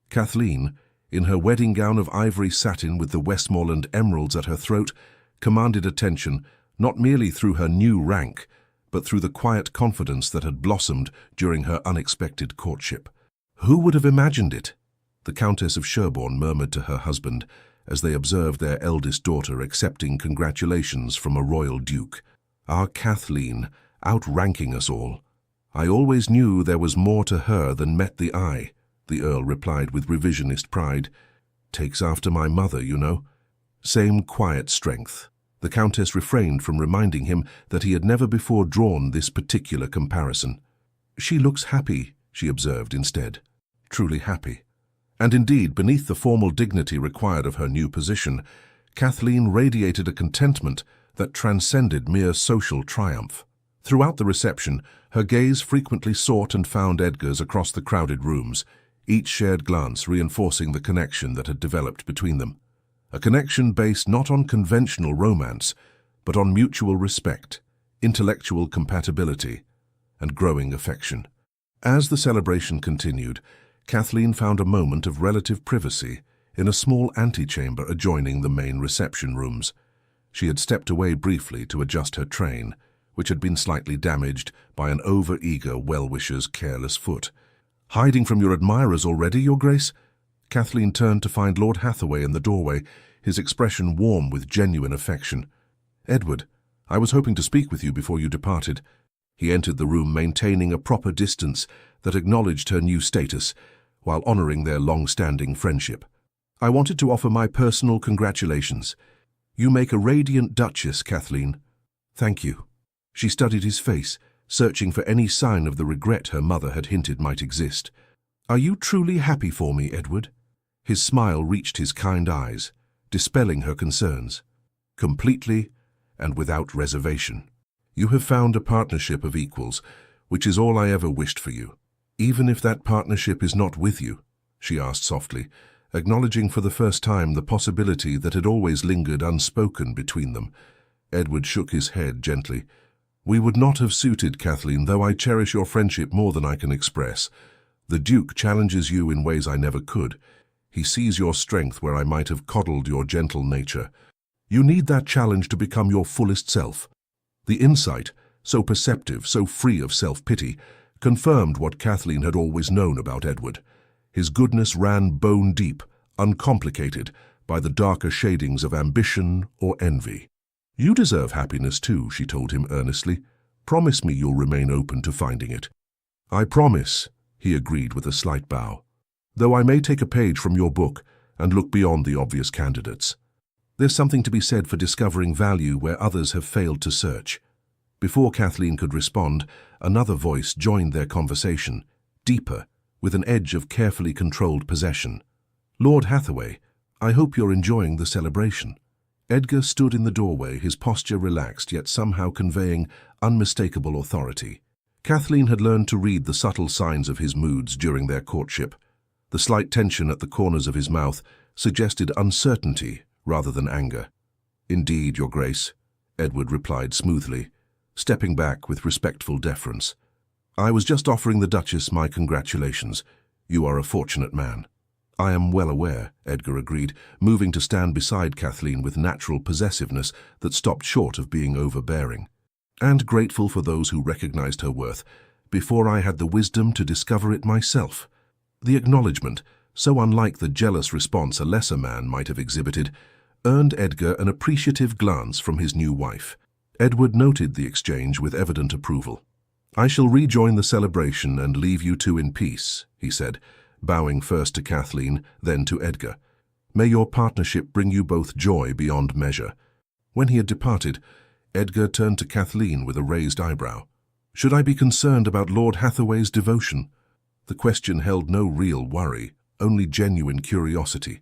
Kathleen, in her wedding gown of ivory satin with the Westmoreland emeralds at her throat, commanded attention not merely through her new rank, but through the quiet confidence that had blossomed during her unexpected courtship. "Who would have imagined it?" the Countess of Sherborne murmured to her husband as they observed their eldest daughter accepting congratulations from a royal duke. "Our Kathleen, outranking us all." "I always knew there was more to her than met the eye," the Earl replied with revisionist pride. "Takes after my mother, you know." "Same quiet strength," The Countess refrained from reminding him that he had never before drawn this particular comparison. "She looks happy," she observed instead. Truly happy. And indeed, beneath the formal dignity required of her new position, Kathleen radiated a contentment that transcended mere social triumph. Throughout the reception, her gaze frequently sought and found Edgar's across the crowded rooms, each shared glance reinforcing the connection that had developed between them. A connection based not on conventional romance, but on mutual respect, intellectual compatibility, and growing affection. As the celebration continued, Kathleen found a moment of relative privacy in a small antechamber adjoining the main reception rooms. She had stepped away briefly to adjust her train, which had been slightly damaged by an over-eager well-wisher's careless foot. "Hiding from your admirers already, Your Grace?" Kathleen turned to find Lord Hathaway in the doorway, his expression warm with genuine affection. "Edward, I was hoping to speak with you before you departed." He entered the room maintaining a proper distance that acknowledged her new status, while honoring their long-standing friendship. "I wanted to offer my personal congratulations. You make a radiant Duchess, Kathleen." "Thank you." She studied his face, searching for any sign of the regret her mother had hinted might exist. "Are you truly happy for me, Edward?" His smile reached his kind eyes, dispelling her concerns. "Completely and without reservation. You have found a partnership of equals, which is all I ever wished for you. Even if that partnership is not with you," she asked softly, acknowledging for the first time the possibility that had always lingered unspoken between them. Edward shook his head gently. "We would not have suited, Kathleen, though I cherish your friendship more than I can express. The Duke challenges you in ways I never could. He sees your strength where I might have coddled your gentle nature. You need that challenge to become your fullest self." The insight, so perceptive, so free of self-pity, confirmed what Kathleen had always known about Edward. His goodness ran bone-deep, uncomplicated by the darker shadings of ambition or envy. "You deserve happiness too," she told him earnestly. "Promise me you'll remain open to finding it." "I promise," he agreed with a slight bow. "Though I may take a page from your book and look beyond the obvious candidates. There's something to be said for discovering value where others have failed to search." Before Kathleen could respond, another voice joined their conversation, deeper, with an edge of carefully controlled possession. "Lord Hathaway, I hope you're enjoying the celebration." Edgar stood in the doorway, his posture relaxed yet somehow conveying unmistakable authority. Kathleen had learned to read the subtle signs of his moods during their courtship. The slight tension at the corners of his mouth suggested uncertainty rather than anger. "Indeed, Your Grace," Edward replied smoothly, stepping back with respectful deference. "I was just offering the Duchess my congratulations. You are a fortunate man." "I am well aware," Edgar agreed, moving to stand beside Kathleen with natural possessiveness that stopped short of being overbearing. "And grateful for those who recognized her worth, before I had the wisdom to discover it myself." The acknowledgement, so unlike the jealous response a lesser man might have exhibited, earned Edgar an appreciative glance from his new wife. Edward noted the exchange with evident approval. "I shall rejoin the celebration and leave you two in peace," he said, bowing first to Kathleen, then to Edgar. "May your partnership bring you both joy beyond measure." When he had departed, Edgar turned to Kathleen with a raised eyebrow. "Should I be concerned about Lord Hathaway's devotion?" The question held no real worry, only genuine curiosity.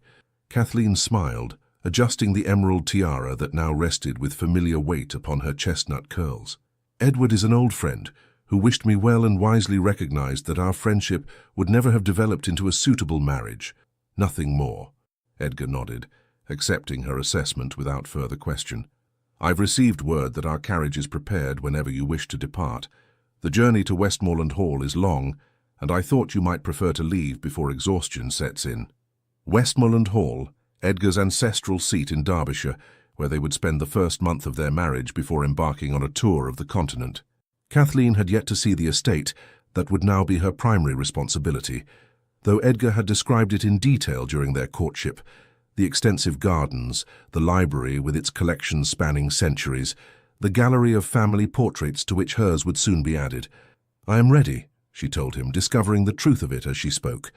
Kathleen smiled, adjusting the emerald tiara that now rested with familiar weight upon her chestnut curls. "Edward is an old friend who wished me well and wisely recognized that our friendship would never have developed into a suitable marriage. Nothing more." Edgar nodded, accepting her assessment without further question. "I've received word that our carriage is prepared whenever you wish to depart. The journey to Westmoreland Hall is long, and I thought you might prefer to leave before exhaustion sets in." Westmoreland Hall, Edgar's ancestral seat in Derbyshire, where they would spend the first month of their marriage before embarking on a tour of the continent. Kathleen had yet to see the estate that would now be her primary responsibility, though Edgar had described it in detail during their courtship. The extensive gardens, the library with its collections spanning centuries, the gallery of family portraits to which hers would soon be added. "I am ready," she told him, discovering the truth of it as she spoke.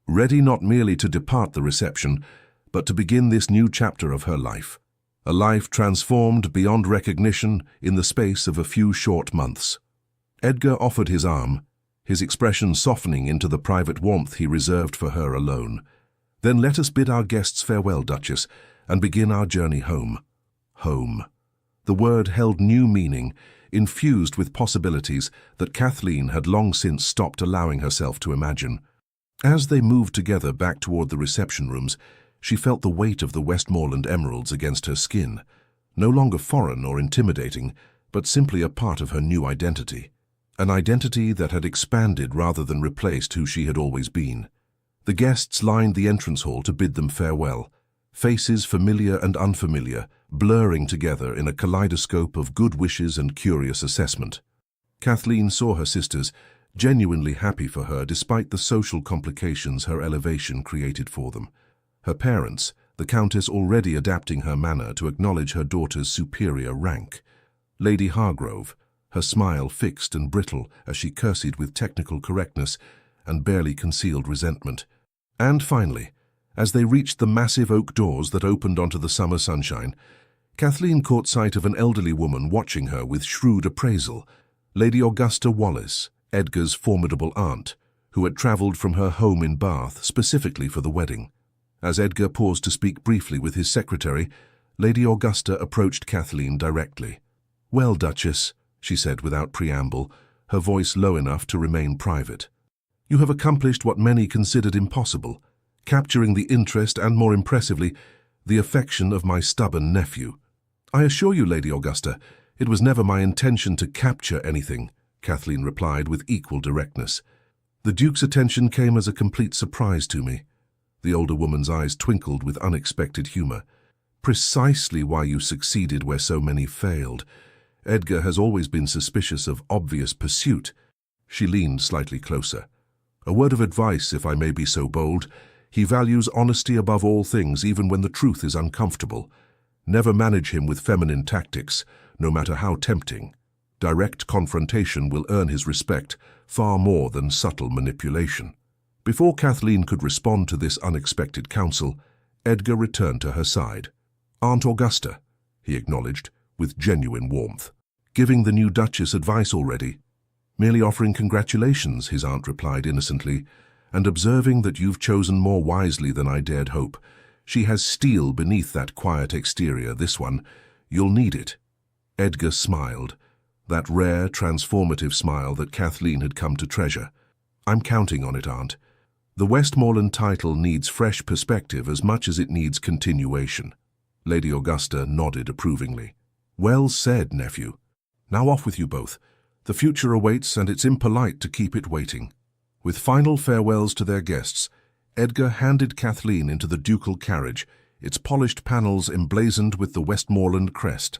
Ready not merely to depart the reception, but to begin this new chapter of her life. A life transformed beyond recognition in the space of a few short months. Edgar offered his arm, his expression softening into the private warmth he reserved for her alone. Then let us bid our guests farewell, Duchess, and begin our journey home. Home. The word held new meaning, infused with possibilities that Kathleen had long since stopped allowing herself to imagine. As they moved together back toward the reception rooms, she felt the weight of the Westmoreland emeralds against her skin, no longer foreign or intimidating, but simply a part of her new identity. An identity that had expanded rather than replaced who she had always been. The guests lined the entrance hall to bid them farewell, faces familiar and unfamiliar, blurring together in a kaleidoscope of good wishes and curious assessment. Kathleen saw her sisters, genuinely happy for her despite the social complications her elevation created for them. Her parents, the Countess already adapting her manner to acknowledge her daughter's superior rank. Lady Hargrove, her smile fixed and brittle as she curtsied with technical correctness and barely concealed resentment. And finally, as they reached the massive oak doors that opened onto the summer sunshine, Kathleen caught sight of an elderly woman watching her with shrewd appraisal, Lady Augusta Wallis, Edgar's formidable aunt, who had travelled from her home in Bath specifically for the wedding. As Edgar paused to speak briefly with his secretary, Lady Augusta approached Kathleen directly. "Well, Duchess," she said without preamble, her voice low enough to remain private. "You have accomplished what many considered impossible, capturing the interest and, more impressively, the affection of my stubborn nephew." "I assure you, Lady Augusta, it was never my intention to capture anything," Kathleen replied with equal directness. "The Duke's attention came as a complete surprise to me." The older woman's eyes twinkled with unexpected humor. "Precisely why you succeeded where so many failed. Edgar has always been suspicious of obvious pursuit." She leaned slightly closer. "A word of advice, if I may be so bold. He values honesty above all things, even when the truth is uncomfortable. Never manage him with feminine tactics, no matter how tempting. Direct confrontation will earn his respect far more than subtle manipulation." Before Kathleen could respond to this unexpected counsel, Edgar returned to her side. "Aunt Augusta," he acknowledged, with genuine warmth. "Giving the new Duchess advice already?" "Merely offering congratulations," his aunt replied innocently, "and observing that you've chosen more wisely than I dared hope. She has steel beneath that quiet exterior, this one. You'll need it." Edgar smiled, that rare, transformative smile that Kathleen had come to treasure. "I'm counting on it, Aunt. The Westmoreland title needs fresh perspective as much as it needs continuation." Lady Augusta nodded approvingly. "Well said, nephew. Now off with you both. The future awaits, and it's impolite to keep it waiting." With final farewells to their guests, Edgar handed Kathleen into the ducal carriage, its polished panels emblazoned with the Westmoreland crest,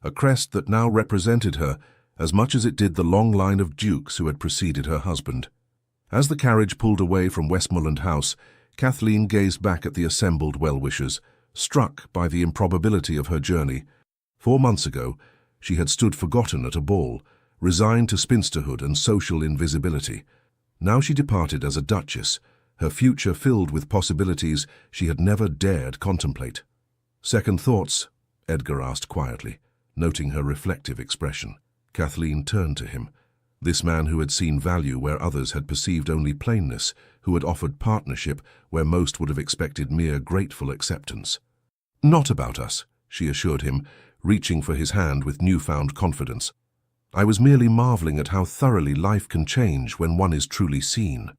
a crest that now represented her as much as it did the long line of dukes who had preceded her husband. As the carriage pulled away from Westmoreland House, Kathleen gazed back at the assembled well-wishers, struck by the improbability of her journey. 4 months ago, she had stood forgotten at a ball, resigned to spinsterhood and social invisibility. Now she departed as a duchess, her future filled with possibilities she had never dared contemplate. "Second thoughts?" Edgar asked quietly, noting her reflective expression. Kathleen turned to him. This man who had seen value where others had perceived only plainness, who had offered partnership where most would have expected mere grateful acceptance. "Not about us," she assured him, reaching for his hand with newfound confidence. "I was merely marveling at how thoroughly life can change when one is truly seen."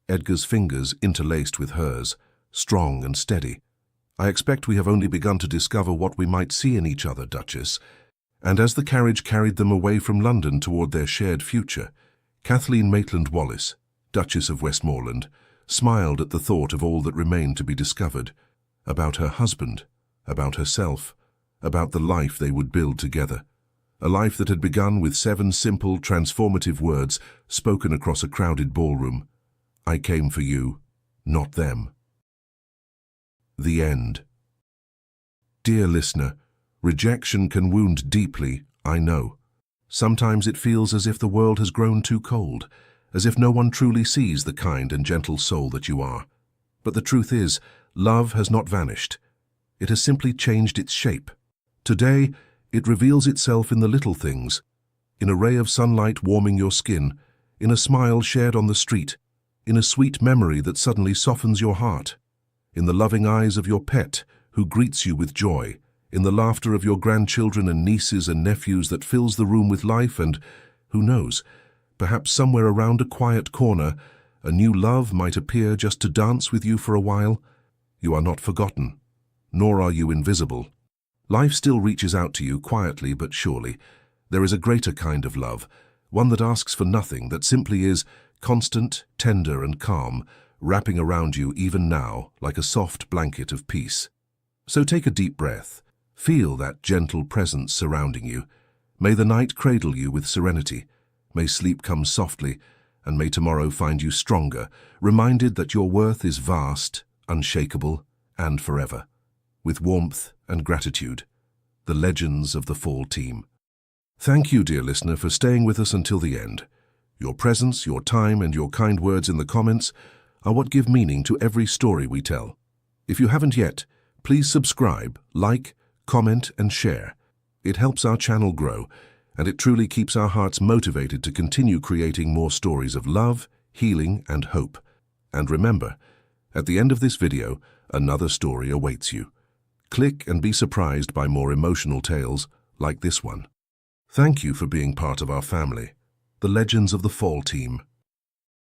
Edgar's fingers interlaced with hers, strong and steady. "I expect we have only begun to discover what we might see in each other, Duchess." And as the carriage carried them away from London toward their shared future, Kathleen Maitland Wallis, Duchess of Westmoreland, smiled at the thought of all that remained to be discovered, about her husband, about herself, about the life they would build together. A life that had begun with 7 simple, transformative words spoken across a crowded ballroom. "I came for you, not them." The end. Dear listener, rejection can wound deeply, I know. Sometimes it feels as if the world has grown too cold, as if no one truly sees the kind and gentle soul that you are. But the truth is, love has not vanished. It has simply changed its shape. Today, it reveals itself in the little things, in a ray of sunlight warming your skin, in a smile shared on the street, in a sweet memory that suddenly softens your heart, in the loving eyes of your pet who greets you with joy, in the laughter of your grandchildren and nieces and nephews that fills the room with life, and, who knows, perhaps somewhere around a quiet corner, a new love might appear just to dance with you for a while. You are not forgotten, nor are you invisible. Life still reaches out to you quietly but surely. There is a greater kind of love, one that asks for nothing, that simply is constant, tender and calm, wrapping around you even now like a soft blanket of peace. So take a deep breath. Feel that gentle presence surrounding you. May the night cradle you with serenity. May sleep come softly, and may tomorrow find you stronger, reminded that your worth is vast, unshakable, and forever. With warmth and gratitude, the legends of the Fall Team. Thank you, dear listener, for staying with us until the end. Your presence, your time, and your kind words in the comments are what give meaning to every story we tell. If you haven't yet, please subscribe, like, comment, and share. It helps our channel grow, and it truly keeps our hearts motivated to continue creating more stories of love, healing, and hope. And remember, at the end of this video, another story awaits you. Click and be surprised by more emotional tales like this one. Thank you for being part of our family, the Legends of the Fall Team.